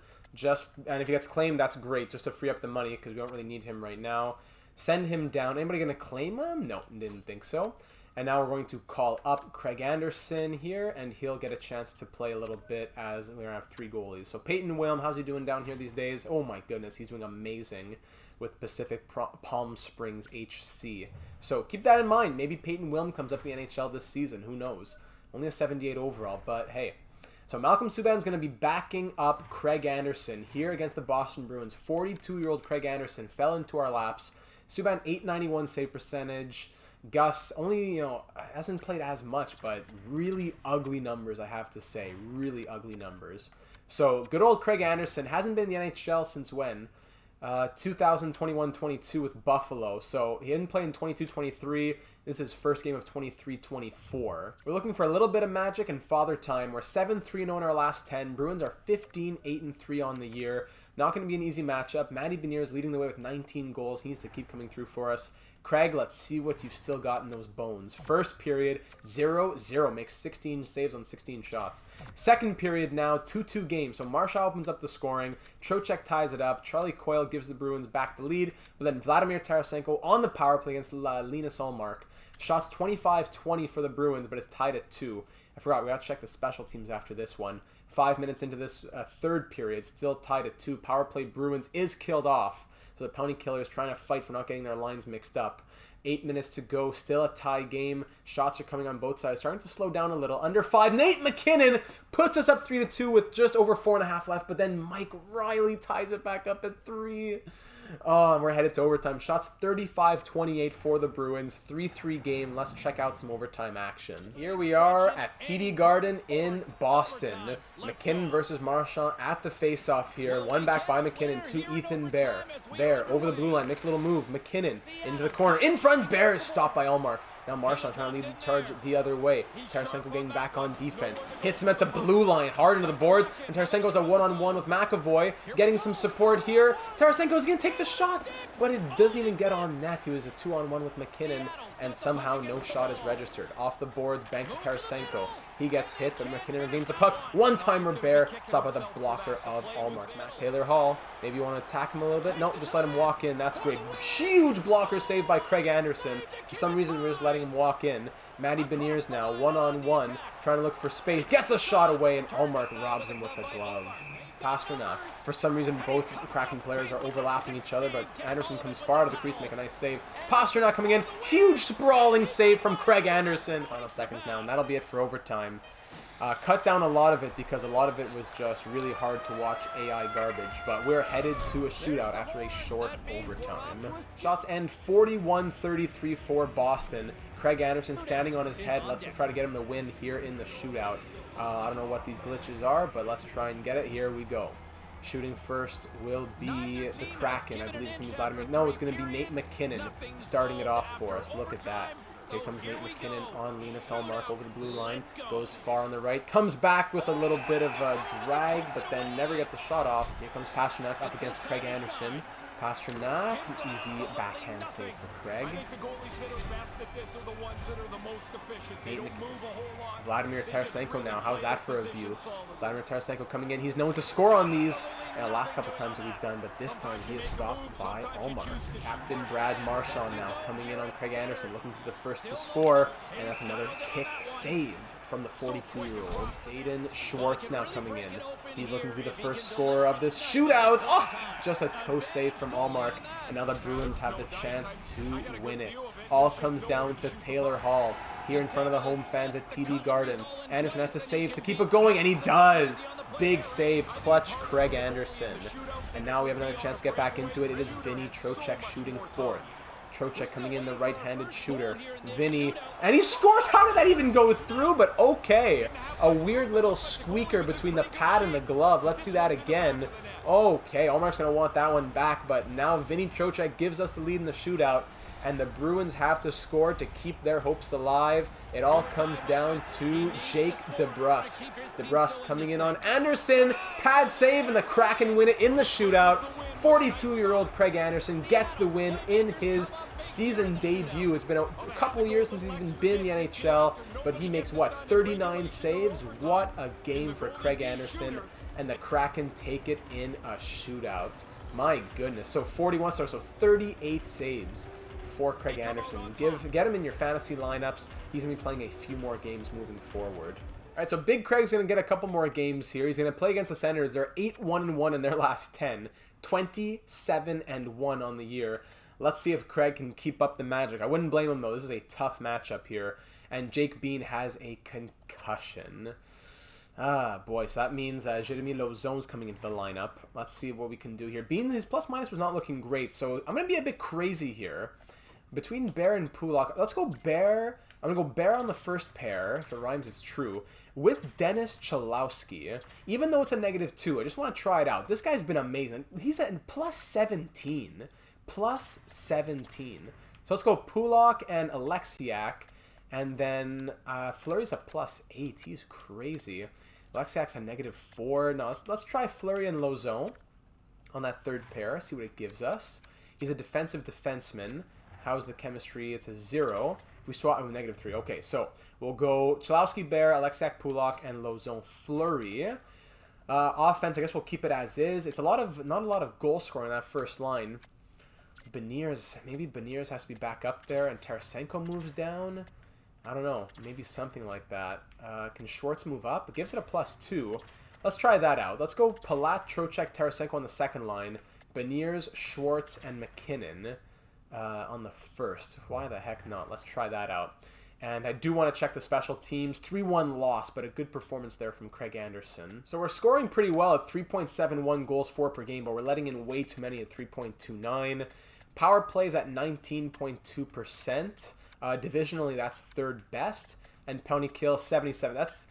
and if he gets claimed, that's great, just to free up the money, because we don't really need him right now. Send him down. Anybody going to claim him? No, didn't think so. And now we're going to call up Craig Anderson here, and he'll get a chance to play a little bit as we're going to have 3 goalies. So Peyton Wilm, how's he doing down here these days? Oh my goodness, he's doing amazing with Pacific Palm Springs HC. So keep that in mind. Maybe Peyton Wilm comes up in the NHL this season. Who knows? Only a 78 overall, but hey. So Malcolm Subban's going to be backing up Craig Anderson here against the Boston Bruins. 42-year-old Craig Anderson fell into our laps. Subban, .891 save percentage. Gus only, hasn't played as much, but really ugly numbers, I have to say. Really ugly numbers. So good old Craig Anderson hasn't been in the NHL since when? 2021-22 with Buffalo. So he didn't play in 22-23. This is his first game of 23-24. We're looking for a little bit of magic and father time. We're 7-3-0 in our last 10. Bruins are 15-8-3 on the year. Not going to be an easy matchup. Matty Beniers leading the way with 19 goals. He needs to keep coming through for us. Craig, let's see what you've still got in those bones. First period, 0-0. Makes 16 saves on 16 shots. Second period now, 2-2 game. So Marshall opens up the scoring. Trocheck ties it up. Charlie Coyle gives the Bruins back the lead. But then Vladimir Tarasenko on the power play against Linus Ullmark. Shots 25-20 for the Bruins, but it's tied at 2. I forgot, we got to check the special teams after this one. 5 minutes into this third period, still tied at 2. Power play Bruins is killed off. So the penalty killer is trying to fight for not getting their lines mixed up. 8 minutes to go, still a tie game. Shots are coming on both sides, starting to slow down a little. Under 5, Nate McKinnon puts us up 3-2 with just over 4.5 left, but then Mike Riley ties it back up at 3. Oh, and we're headed to overtime. Shots 35-28 for the Bruins. 3-3 game. Let's check out some overtime action. Here we are at TD Garden in Boston. McKinnon versus Marchand at the face-off here. One back by McKinnon to Ethan Bear. Bear over the blue line. Makes a little move. McKinnon into the corner. In front. Bear is stopped by Ullmark. Now Marchand trying to lead the charge the other way. Tarasenko getting back on defense. Hits him at the blue line, hard into the boards. And Tarasenko's a one-on-one with McAvoy. Getting some support here. Tarasenko's going to take the shot, but it doesn't even get on net. He was a 2-on-1 with McKinnon, and somehow no shot is registered. Off the boards, bank to Tarasenko. He gets hit, but McKinnon regains the puck. One-timer Bear, stopped by the blocker of Ullmark. Matt Taylor Hall, maybe you want to attack him a little bit? No, just let him walk in. That's great. Huge blocker saved by Craig Anderson. For some reason, we're just letting him walk in. Matty Beniers now, one-on-one, trying to look for space. Gets a shot away, and Ullmark robs him with the glove. Pastrnak. For some reason, both Kraken players are overlapping each other, but Anderson comes far out of the crease to make a nice save. Pastrnak coming in. Huge sprawling save from Craig Anderson. Final seconds now, and that'll be it for overtime. Cut down a lot of it because a lot of it was just really hard to watch AI garbage, but we're headed to a shootout after a short overtime. Shots end 41-33 for Boston. Craig Anderson standing on his head. Let's try to get him to win here in the shootout. I don't know what these glitches are, but let's try and get it. Here we go. Shooting first will be the Kraken. I believe it's going to be Vladimir. No, it's going to be Nate McKinnon starting it off for us. Look at that. Here comes Nate McKinnon on Linus Ullmark over the blue line. Goes far on the right. Comes back with a little bit of a drag, but then never gets a shot off. Here comes Pastrnak up against Craig Anderson. Pastrnak, easy backhand save for Craig. Vladimir Tarasenko now. How's that for a view? Vladimir Tarasenko coming in. He's known to score on these last couple times that we've done, but this time he is stopped by Ullmark. Captain Brad Marchand now coming in on Craig Anderson, looking to be the first to score, and that's another kick save from the 42-year-old. Aiden Schwartz now coming in. He's looking to be the first scorer of this shootout. Oh, just a toe save from Ullmark, and now the Bruins have the chance to win it. All comes down to Taylor Hall here in front of the home fans at TD Garden. Anderson has to save to keep it going, and he does. Big save, clutch Craig Anderson. And now we have another chance to get back into it. It is Vinny Trocheck shooting fourth. Trocheck coming in, the right-handed shooter. Vinny, and he scores! How did that even go through? But okay. A weird little squeaker between the pad and the glove. Let's see that again. Okay, Ullmark's going to want that one back, but now Vinny Trocheck gives us the lead in the shootout, and the Bruins have to score to keep their hopes alive. It all comes down to Jake DeBrusk. DeBrusk coming in on Anderson. Pad save, and the Kraken win it in the shootout. 42-year-old Craig Anderson gets the win in his season debut. It's been a couple years since he's even been in the NHL, but he makes, what, 39 saves? What a game for Craig Anderson, and the Kraken take it in a shootout. My goodness. So 41 stars, so 38 saves for Craig Anderson. Get him in your fantasy lineups. He's going to be playing a few more games moving forward. All right, so Big Craig's going to get a couple more games here. He's going to play against the Senators. They're 8-1-1 in their last 10. 27-1 on the year. Let's see if Craig can keep up the magic. I wouldn't blame him, though. This is a tough matchup here. And Jake Bean has a concussion. Ah, boy, so that means Jeremy Lauzon's coming into the lineup. Let's see what we can do here. Bean, his plus-minus was not looking great, so I'm going to be a bit crazy here. Between Bear and Pulak, let's go Bear. I'm going to go Bear on the first pair. If it rhymes, it's true. With Dennis Cholowski. Even though it's a -2, I just want to try it out. This guy's been amazing. He's at plus 17. Plus 17. So let's go Pulak and Alexiak. And then Fleury's a plus 8. He's crazy. Alexiak's a -4. No, let's try Fleury and Lauzon on that third pair. See what it gives us. He's a defensive defenseman. How's the chemistry? It's a 0. If we swap, -3. Okay, so we'll go Cholowski, Bear, Alexiak, Pulak, and Lauzon, Fleury. Offense, I guess we'll keep it as is. It's not a lot of goal scoring on that first line. Beniers, maybe Beniers has to be back up there, and Tarasenko moves down. I don't know. Maybe something like that. Can Schwartz move up? It gives it a +2. Let's try that out. Let's go Palat, Trocheck, Tarasenko on the second line. Beniers, Schwartz, and McKinnon on the first. Why the heck not? Let's try that out. And I do want to check the special teams. 3-1 loss, but a good performance there from Craig Anderson. So we're scoring pretty well at 3.71 goals for per game, but we're letting in way too many at 3.29. Power plays at 19.2%. Divisionally, that's third best. And penalty kill, 77. That's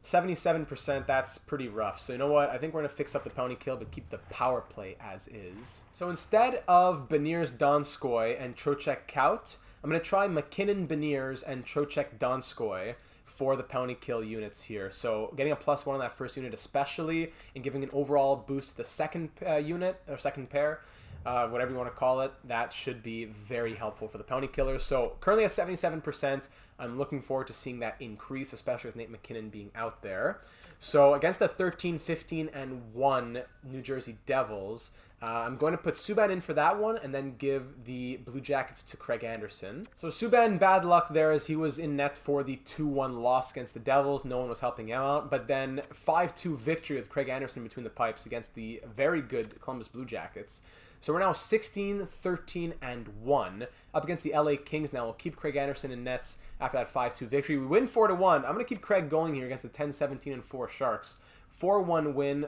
77%. That's pretty rough. So you know what? I think we're going to fix up the penalty kill, but keep the power play as is. So instead of Beniers, Donskoi, and Trocheck Kaut, I'm going to try McKinnon, Beniers, and Trocheck, Donskoi for the penalty kill units here. So getting a +1 on that first unit especially, and giving an overall boost to the second unit, or second pair, whatever you want to call it, that should be very helpful for the penalty killers. So currently at 77%, I'm looking forward to seeing that increase, especially with Nate McKinnon being out there. So against the 13, 15, and 1 New Jersey Devils, I'm going to put Subban in for that one and then give the Blue Jackets to Craig Anderson. So Subban, bad luck there as he was in net for the 2-1 loss against the Devils. No one was helping him out. But then 5-2 victory with Craig Anderson between the pipes against the very good Columbus Blue Jackets. So we're now 16, 13, and 1 up against the LA Kings now. We'll keep Craig Anderson in nets after that 5-2 victory. We win 4-1. I'm going to keep Craig going here against the 10, 17, and 4 Sharks. 4-1 win,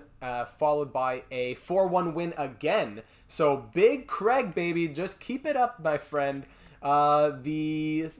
followed by a 4-1 win again. So big Craig, baby. Just keep it up, my friend. The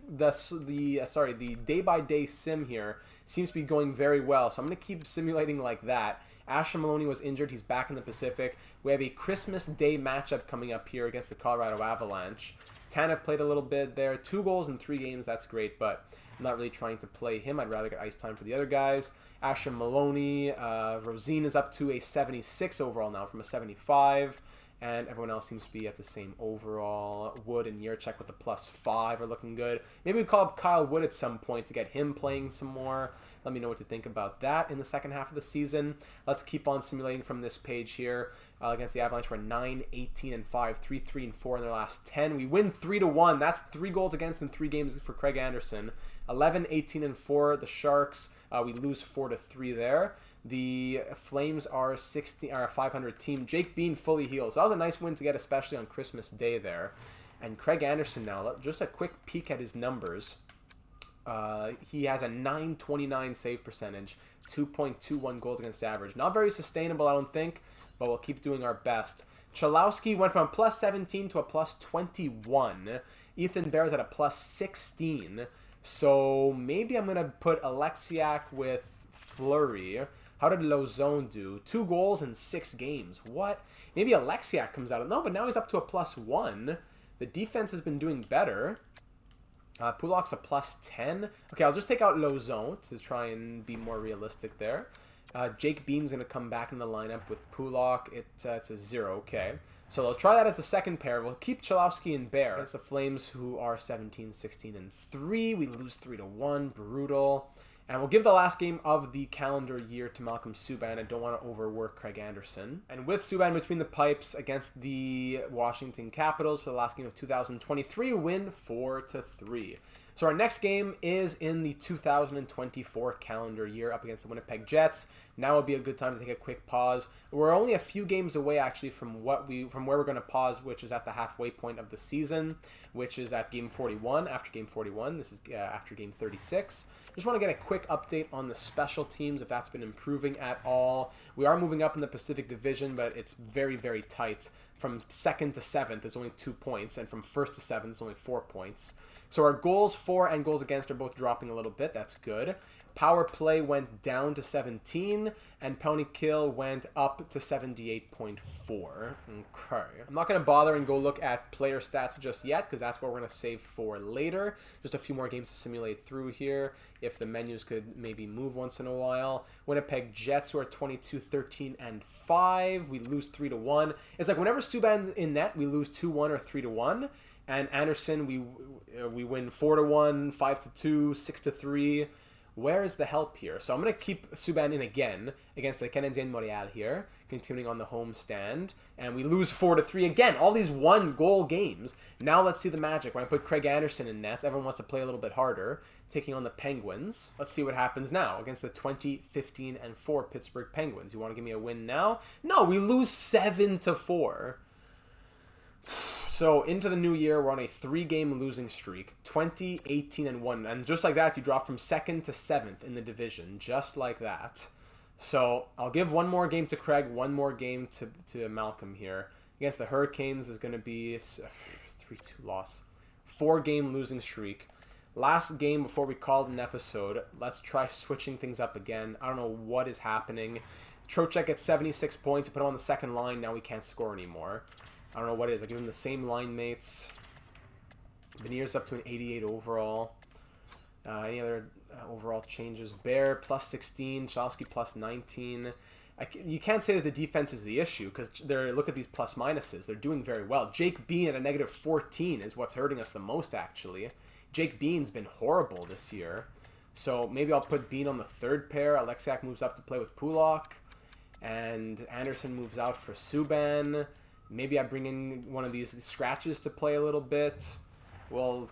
day-by-day sim here seems to be going very well. So I'm going to keep simulating like that. Asher Maloney was injured. He's back in the Pacific. We have a Christmas Day matchup coming up here against the Colorado Avalanche. Tanev played a little bit there. 2 goals in 3 games. That's great, but I'm not really trying to play him. I'd rather get ice time for the other guys. Asher Maloney. Rosine is up to a 76 overall now from a 75. And everyone else seems to be at the same overall. Wood and Yurchek with the +5 are looking good. Maybe we call up Kyle Wood at some point to get him playing some more. Let me know what you think about that in the second half of the season. Let's keep on simulating from this page here. Against the Avalanche, we're 9, 18, and 5, 3, 3, and 4 in their last 10. We win 3-1. That's 3 goals against in 3 games for Craig Anderson. 11, 18, and 4, the Sharks. We lose 4-3 there. The Flames are a 500 team. Jake Bean fully healed. So that was a nice win to get, especially on Christmas Day there. And Craig Anderson now, just a quick peek at his numbers. He has a .929 save percentage, 2.21 goals against average. Not very sustainable, I don't think, but we'll keep doing our best. Cholowski went from a +17 to a +21. Ethan Bear's at a +16. So maybe I'm going to put Alexiak with Fleury. How did Lauzon do? 2 goals in 6 games. What? Maybe Alexiak comes out. No, but now he's up to a +1. The defense has been doing better. Pulak's a +10. Okay, I'll just take out Lauzon to try and be more realistic there. Jake Bean's going to come back in the lineup with Pulak. It's a 0. Okay. So they'll try that as the second pair. We'll keep Cholowski and Bear against the Flames, who are 17, 16, and 3. We lose 3-1. Brutal. And we'll give the last game of the calendar year to Malcolm Subban. I don't want to overwork Craig Anderson. And with Subban between the pipes against the Washington Capitals for the last game of 2023, win 4-3. So our next game is in the 2024 calendar year up against the Winnipeg Jets. Now would be a good time to take a quick pause. We're only a few games away actually from where we're going to pause, which is at the halfway point of the season, which is at game 41. After game 41, this is after game 36. Just want to get a quick update on the special teams, if that's been improving at all. We are moving up in the Pacific Division, but it's very, very tight. From 2nd to 7th, it's only 2 points, and from 1st to 7th, it's only 4 points. So our goals for and goals against are both dropping a little bit. That's good. Power play went down to 17, and penalty kill went up to 78.4. Okay. I'm not going to bother and go look at player stats just yet, because that's what we're going to save for later. Just a few more games to simulate through here, if the menus could maybe move once in a while. Winnipeg Jets, who are 22, 13, and 5. We lose 3-1. It's like whenever Subban's in net, we lose 2-1 or 3-1. And Anderson, we win 4-1, 5-2, 6-3. Where is the help here? So I'm going to keep Subban in again against the Canadien Montréal here, continuing on the home stand. And we lose 4-3 again. All these one-goal games. Now let's see the magic. When I put Craig Anderson in nets, everyone wants to play a little bit harder, taking on the Penguins. Let's see what happens now against the 20, 15, and 4 Pittsburgh Penguins. You want to give me a win now? No, we lose 7-4. So into the new year, we're on a 3-game losing streak, 20, 18, and 1. And just like that, you drop from 2nd to 7th in the division, just like that. So I'll give one more game to Craig, one more game to Malcolm here. Against the Hurricanes is going to be a 3-2 loss. 4-game losing streak. Last game before we called an episode. Let's try switching things up again. I don't know what is happening. Trocheck gets 76 points. You put him on the second line. Now we can't score anymore. I don't know what it is. I give him the same line mates. Beniers up to an 88 overall. Any other overall changes? Bear plus 16. Chalowski plus 19. You can't say that the defense is the issue because look at these plus minuses. They're doing very well. Jake Bean at a negative 14 is what's hurting us the most, actually. Jake Bean's been horrible this year. So maybe I'll put Bean on the third pair. Alexiak moves up to play with Pulak. And Anderson moves out for Subban. Maybe I bring in one of these scratches to play a little bit. We'll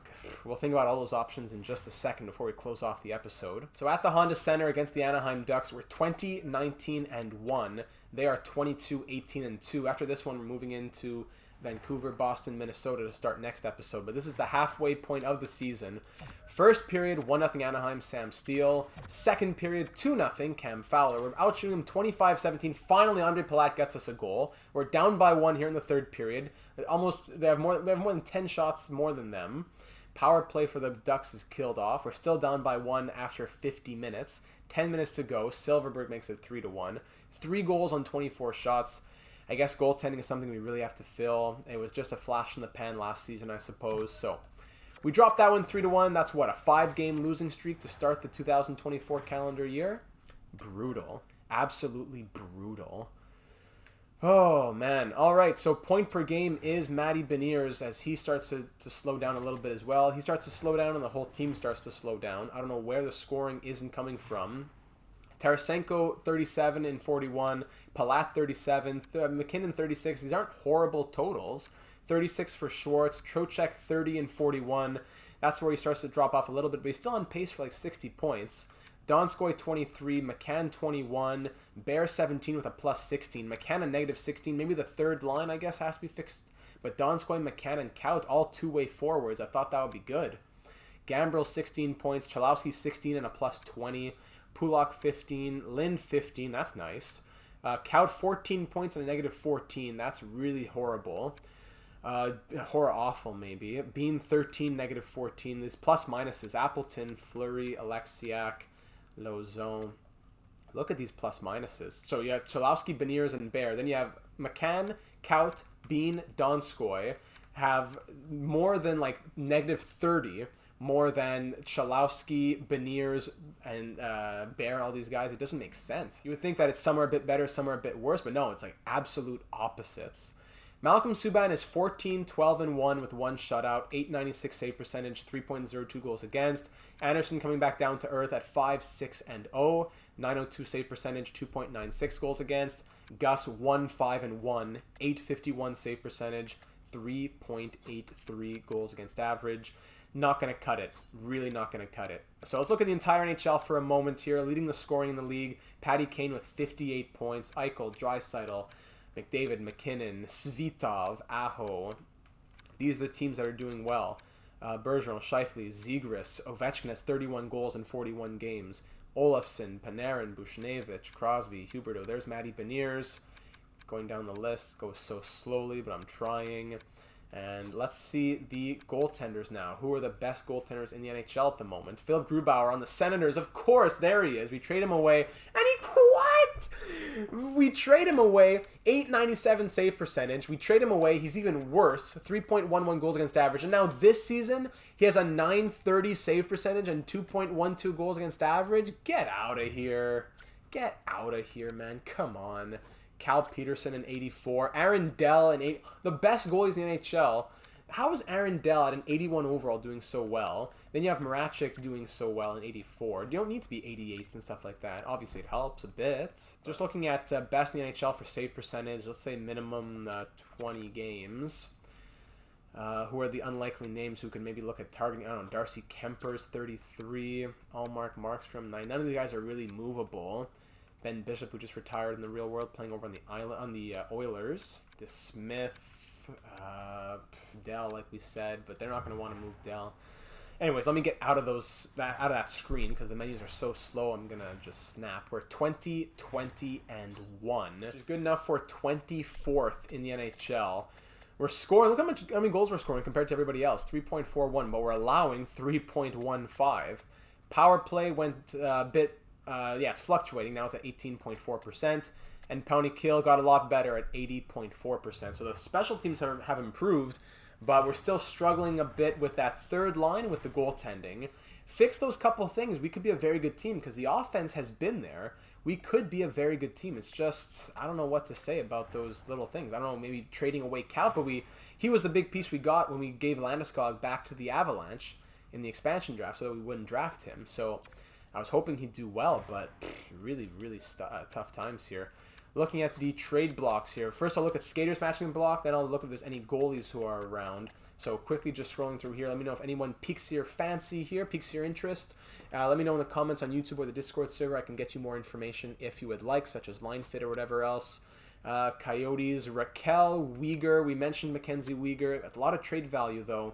think about all those options in just a second before we close off the episode. So at the Honda Center against the Anaheim Ducks, we're 20, 19, and 1. They are 22, 18, and 2. After this one, we're moving into Vancouver, Boston, Minnesota to start next episode. But this is the halfway point of the season. First period, 1-0 Anaheim, Sam Steele. Second period, 2-0 Cam Fowler. We're outshooting them 25-17. Finally, Andre Palat gets us a goal. We're down by 1 here in the third period. They have more than 10 shots more than them. Power play for the Ducks is killed off. We're still down by 1 after 50 minutes. 10 minutes to go. Silverberg makes it 3-1. 3 goals on 24 shots. I guess goaltending is something we really have to fill. It was just a flash in the pan last season, I suppose. So we dropped that one 3-1. That's what, a 5-game losing streak to start the 2024 calendar year? Brutal. Absolutely brutal. Oh, man. All right, so point per game is Matty Beniers as he starts to slow down a little bit as well. He starts to slow down and the whole team starts to slow down. I don't know where the scoring isn't coming from. Tarasenko, 37 and 41. Palat, 37. McKinnon, 36. These aren't horrible totals. 36 for Schwartz. Trocheck, 30 and 41. That's where he starts to drop off a little bit, but he's still on pace for like 60 points. Donskoi, 23. McCann, 21. Bear, 17 with a plus 16. McCann, a negative 16. Maybe the third line, I guess, has to be fixed. But Donskoi, McCann, and Kaut, all two-way forwards. I thought that would be good. Gambrel, 16 points. Chalowski, 16 and a plus 20. Pulak 15, Lind 15, that's nice. Kaut 14 points and a negative 14, that's really horrible. Awful maybe. Bean 13, negative 14. These plus minuses, Appleton, Fleury, Alexiak, Lauzon. Look at these plus minuses. So you have Chalowski, Beniers, and Bear. Then you have McCann, Kaut, Bean, Donskoi have more than like negative 30. More than Chalowski, Beniers, and Bear, all these guys. It doesn't make sense. You would think that it's somewhere a bit better, somewhere a bit worse, but no, it's like absolute opposites. Malcolm Subban is 14, 12, and 1 with 1 shutout, 896 save percentage, 3.02 goals against. Anderson coming back down to earth at 5, 6, and 0, 902 save percentage, 2.96 goals against. Gus 1, 5, and 1, 851 save percentage, 3.83 goals against average. not going to cut it. Really not going to cut it. So let's look at the entire NHL for a moment here. Leading the scoring in the league, Patty Kane with 58 points. Eichel, Draisaitl, McDavid, McKinnon, Svitov, Aho. These are the teams that are doing well. Bergeron, Scheifele, Zegras, Ovechkin has 31 goals in 41 games. Olofsson, Panarin, Buchnevich, Crosby, Huberdeau. There's Matty Beniers. Going down the list. Goes so slowly, but I'm trying. And let's see the goaltenders now. Who are the best goaltenders in the NHL at the moment? Philip Grubauer on the Senators. Of course, there he is. We trade him away. And what? We trade him away. 897 save percentage. We trade him away. He's even worse. 3.11 goals against average. And now this season, he has a 930 save percentage and 2.12 goals against average. Get out of here. Get out of here, man. Come on. Cal Peterson in 84. Aaron Dell in 8. The best goalies in the NHL. How is Aaron Dell at an 81 overall doing so well? Then you have Marachik doing so well in 84. You don't need to be 88s and stuff like that. Obviously, it helps a bit. Just looking at best in the NHL for save percentage, let's say minimum 20 games. Who are the unlikely names who can maybe look at targeting? I don't know. Darcy Kemper's 33. Allmark Markstrom 9. None of these guys are really movable. Ben Bishop, who just retired in the real world, playing over on the island on the Oilers. DeSmith, Dell, like we said, but they're not going to want to move Dell. Anyways, let me get out of that screen because the menus are so slow. I'm gonna just snap. We're 20, 20, and 1, which is good enough for 24th in the NHL. We're scoring. Look how many goals we're scoring compared to everybody else. 3.41, but we're allowing 3.15. Power play went a bit. It's fluctuating. Now it's at 18.4%. And penalty kill got a lot better at 80.4%. So the special teams have improved, but we're still struggling a bit with that third line with the goaltending. Fix those couple things. We could be a very good team because the offense has been there. We could be a very good team. It's just, I don't know what to say about those little things. I don't know, maybe trading away Cal, but he was the big piece we got when we gave Landeskog back to the Avalanche in the expansion draft so that we wouldn't draft him. So I was hoping he'd do well, but really, really tough times here. Looking at the trade blocks here. First, I'll look at skaters matching the block. Then I'll look if there's any goalies who are around. So quickly just scrolling through here. Let me know if anyone piques your fancy here, piques your interest. Let me know in the comments on YouTube or the Discord server. I can get you more information if you would like, such as line fit or whatever else. Coyotes, Raquel, Uyghur. We mentioned Mackenzie Uyghur. That's a lot of trade value, though.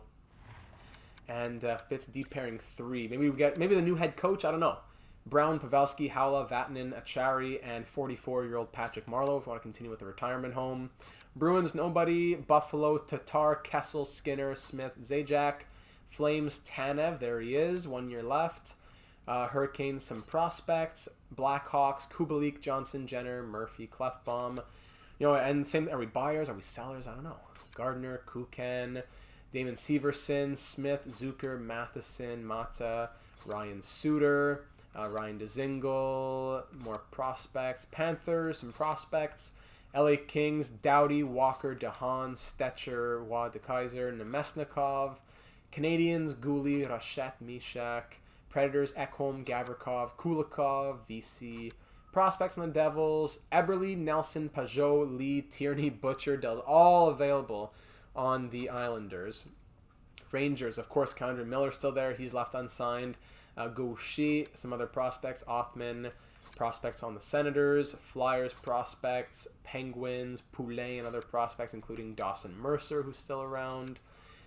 And Fitz deep pairing 3. Maybe we get the new head coach. I don't know. Brown, Pavelski, Howla, Vatanen, Achari, and 44-year-old Patrick Marleau if you want to continue with the retirement home. Bruins, nobody. Buffalo, Tatar, Kessel, Skinner, Smith, Zajac. Flames, Tanev. There he is. 1 year left. Hurricanes, some prospects. Blackhawks, Kubalik, Johnson, Jenner, Murphy, Clefbaum. And same. Are we buyers? Are we sellers? I don't know. Gardner, Kukan, Damon Severson, Smith, Zucker, Matheson, Mata, Ryan Suter. Ryan Dzingel, more prospects. Panthers, some prospects. LA Kings, Doughty, Walker, DeHaan, Stetcher, Wad DeKaiser, Nemesnikov. Canadians, Guli, Rashett, Mishak. Predators, Ekholm, Gavrikov, Kulikov, VC. Prospects on the Devils, Eberle, Nelson, Pajot, Lee, Tierney, Butcher, Dells, all available on the Islanders. Rangers, of course, Kandra Miller still there. He's left unsigned. Gaucher, some other prospects. Othman, prospects on the Senators. Flyers prospects. Penguins, Poulain, and other prospects, including Dawson Mercer, who's still around.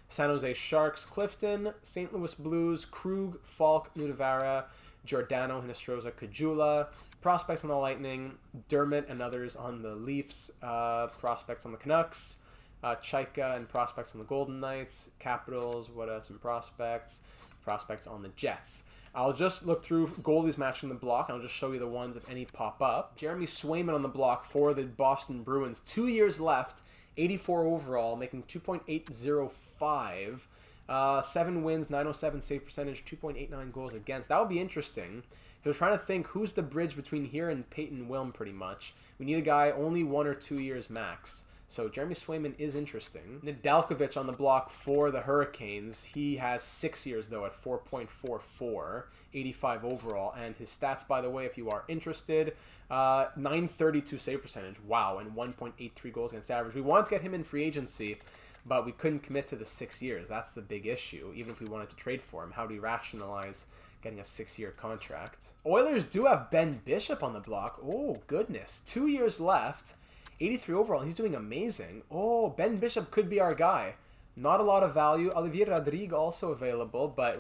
San Jose Sharks, Clifton. St. Louis Blues, Krug, Falk, Nudavara, Giordano, Hinestroza, Kajula. Prospects on the Lightning. Dermott and others on the Leafs. Prospects on the Canucks. Chaika and prospects on the Golden Knights. Capitals, what else? Some prospects. Prospects on the Jets. I'll just look through goalies matching the block, and I'll just show you the ones if any pop up. Jeremy Sweyman on the block for the Boston Bruins. 2 years left, 84 overall, making 2.805. 7 wins, 907 save percentage, 2.89 goals against. That would be interesting. I was trying to think who's the bridge between here and Peyton Wilm, pretty much. We need a guy only 1 or 2 years max. So Jeremy Sweyman is interesting. Nedeljkovic on the block for the Hurricanes. He has 6 years, though, at 4.44, 85 overall. And his stats, by the way, if you are interested, 932 save percentage. Wow, and 1.83 goals against average. We wanted to get him in free agency, but we couldn't commit to the 6 years. That's the big issue. Even if we wanted to trade for him, how do we rationalize getting a 6-year contract? Oilers do have Ben Bishop on the block. Oh, goodness. 2 years left. 83 overall. He's doing amazing. Oh, Ben Bishop could be our guy. Not a lot of value. Olivier Rodrigue also available, but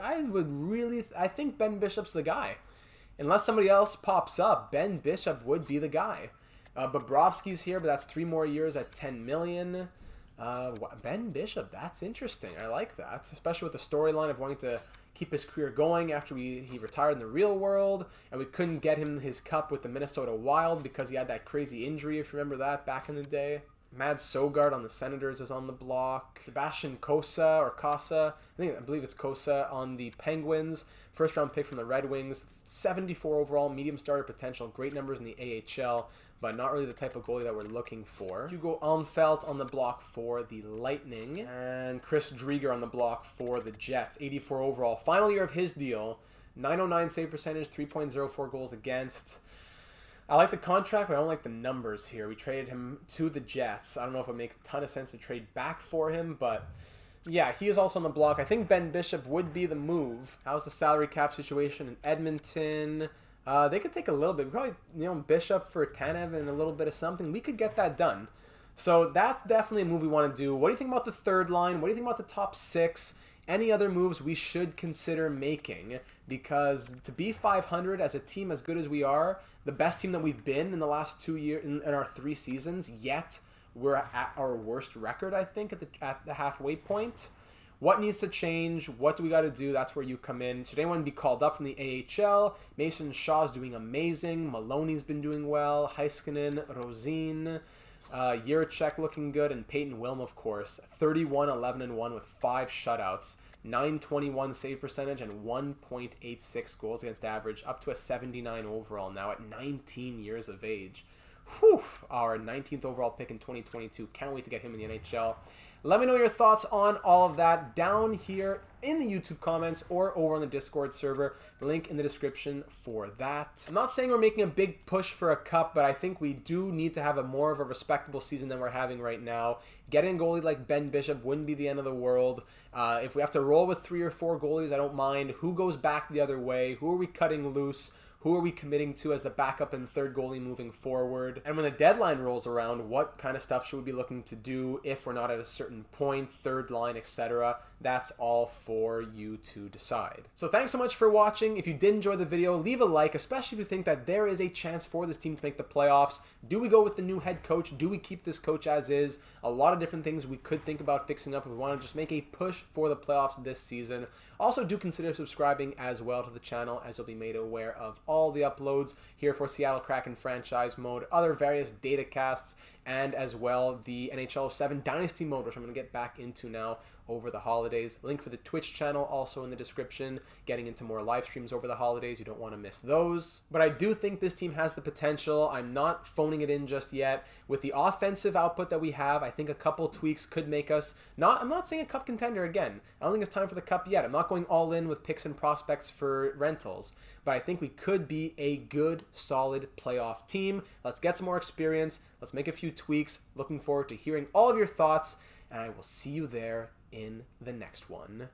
I think Ben Bishop's the guy. Unless somebody else pops up, Ben Bishop would be the guy. Bobrovsky's here, but that's 3 more years at $10 million. Ben Bishop, that's interesting. I like that, especially with the storyline of wanting to keep his career going after he retired in the real world, and we couldn't get him his cup with the Minnesota Wild because he had that crazy injury, if you remember that, back in the day. Mads Sogard on the Senators is on the block. Sebastian Casa, I believe it's Cosa on the Penguins. First round pick from the Red Wings. 74 overall, medium starter potential. Great numbers in the AHL, but not really the type of goalie that we're looking for. Hugo Almfelt on the block for the Lightning. And Chris Drieger on the block for the Jets. 84 overall. Final year of his deal. 909 save percentage, 3.04 goals against. I like the contract, but I don't like the numbers here. We traded him to the Jets. I don't know if it would make a ton of sense to trade back for him, but yeah, he is also on the block. I think Ben Bishop would be the move. How's the salary cap situation in Edmonton? They could take a little bit. Probably, Bishop for Tanev and a little bit of something. We could get that done. So that's definitely a move we want to do. What do you think about the third line? What do you think about the top 6? Any other moves we should consider making? Because to be 500 as a team as good as we are, the best team that we've been in the last 2 years, in our 3 seasons, yet we're at our worst record, I think, at the halfway point. What needs to change? What do we got to do? That's where you come in. Should anyone be called up from the AHL? Mason Shaw's doing amazing. Maloney's been doing well. Heiskanen, Rosine, Yurchek looking good, and Peyton Wilm, of course. 31, 11, and 1 with 5 shutouts. 921 save percentage and 1.86 goals against average, up to a 79 overall now at 19 years of age. Whew, our 19th overall pick in 2022. Can't wait to get him in the NHL. Let me know your thoughts on all of that down here in the YouTube comments or over on the Discord server. Link in the description for that. I'm not saying we're making a big push for a cup, but I think we do need to have more of a respectable season than we're having right now. Getting a goalie like Ben Bishop wouldn't be the end of the world. If we have to roll with 3 or 4 goalies, I don't mind. Who goes back the other way? Who are we cutting loose? Who are we committing to as the backup and third goalie moving forward? And when the deadline rolls around, what kind of stuff should we be looking to do if we're not at a certain point, third line, etc.? That's all for you to decide. So thanks so much for watching. If you did enjoy the video, leave a like, especially if you think that there is a chance for this team to make the playoffs. Do we go with the new head coach? Do we keep this coach as is? A lot of different things we could think about fixing up if we want to just make a push for the playoffs this season. Also, do consider subscribing as well to the channel, as you'll be made aware of all the uploads here for Seattle Kraken franchise mode, other various data casts, and as well the NHL 7 Dynasty mode, which I'm going to get back into now over the holidays. Link for the Twitch channel also in the description. Getting into more live streams over the holidays. You don't want to miss those. But I do think this team has the potential. I'm not phoning it in just yet. With the offensive output that we have, I think a couple tweaks could make us I'm not saying a cup contender again. I don't think it's time for the cup yet. I'm not going all in with picks and prospects for rentals. But I think we could be a good, solid playoff team. Let's get some more experience. Let's make a few tweaks. Looking forward to hearing all of your thoughts. And I will see you there in the next one.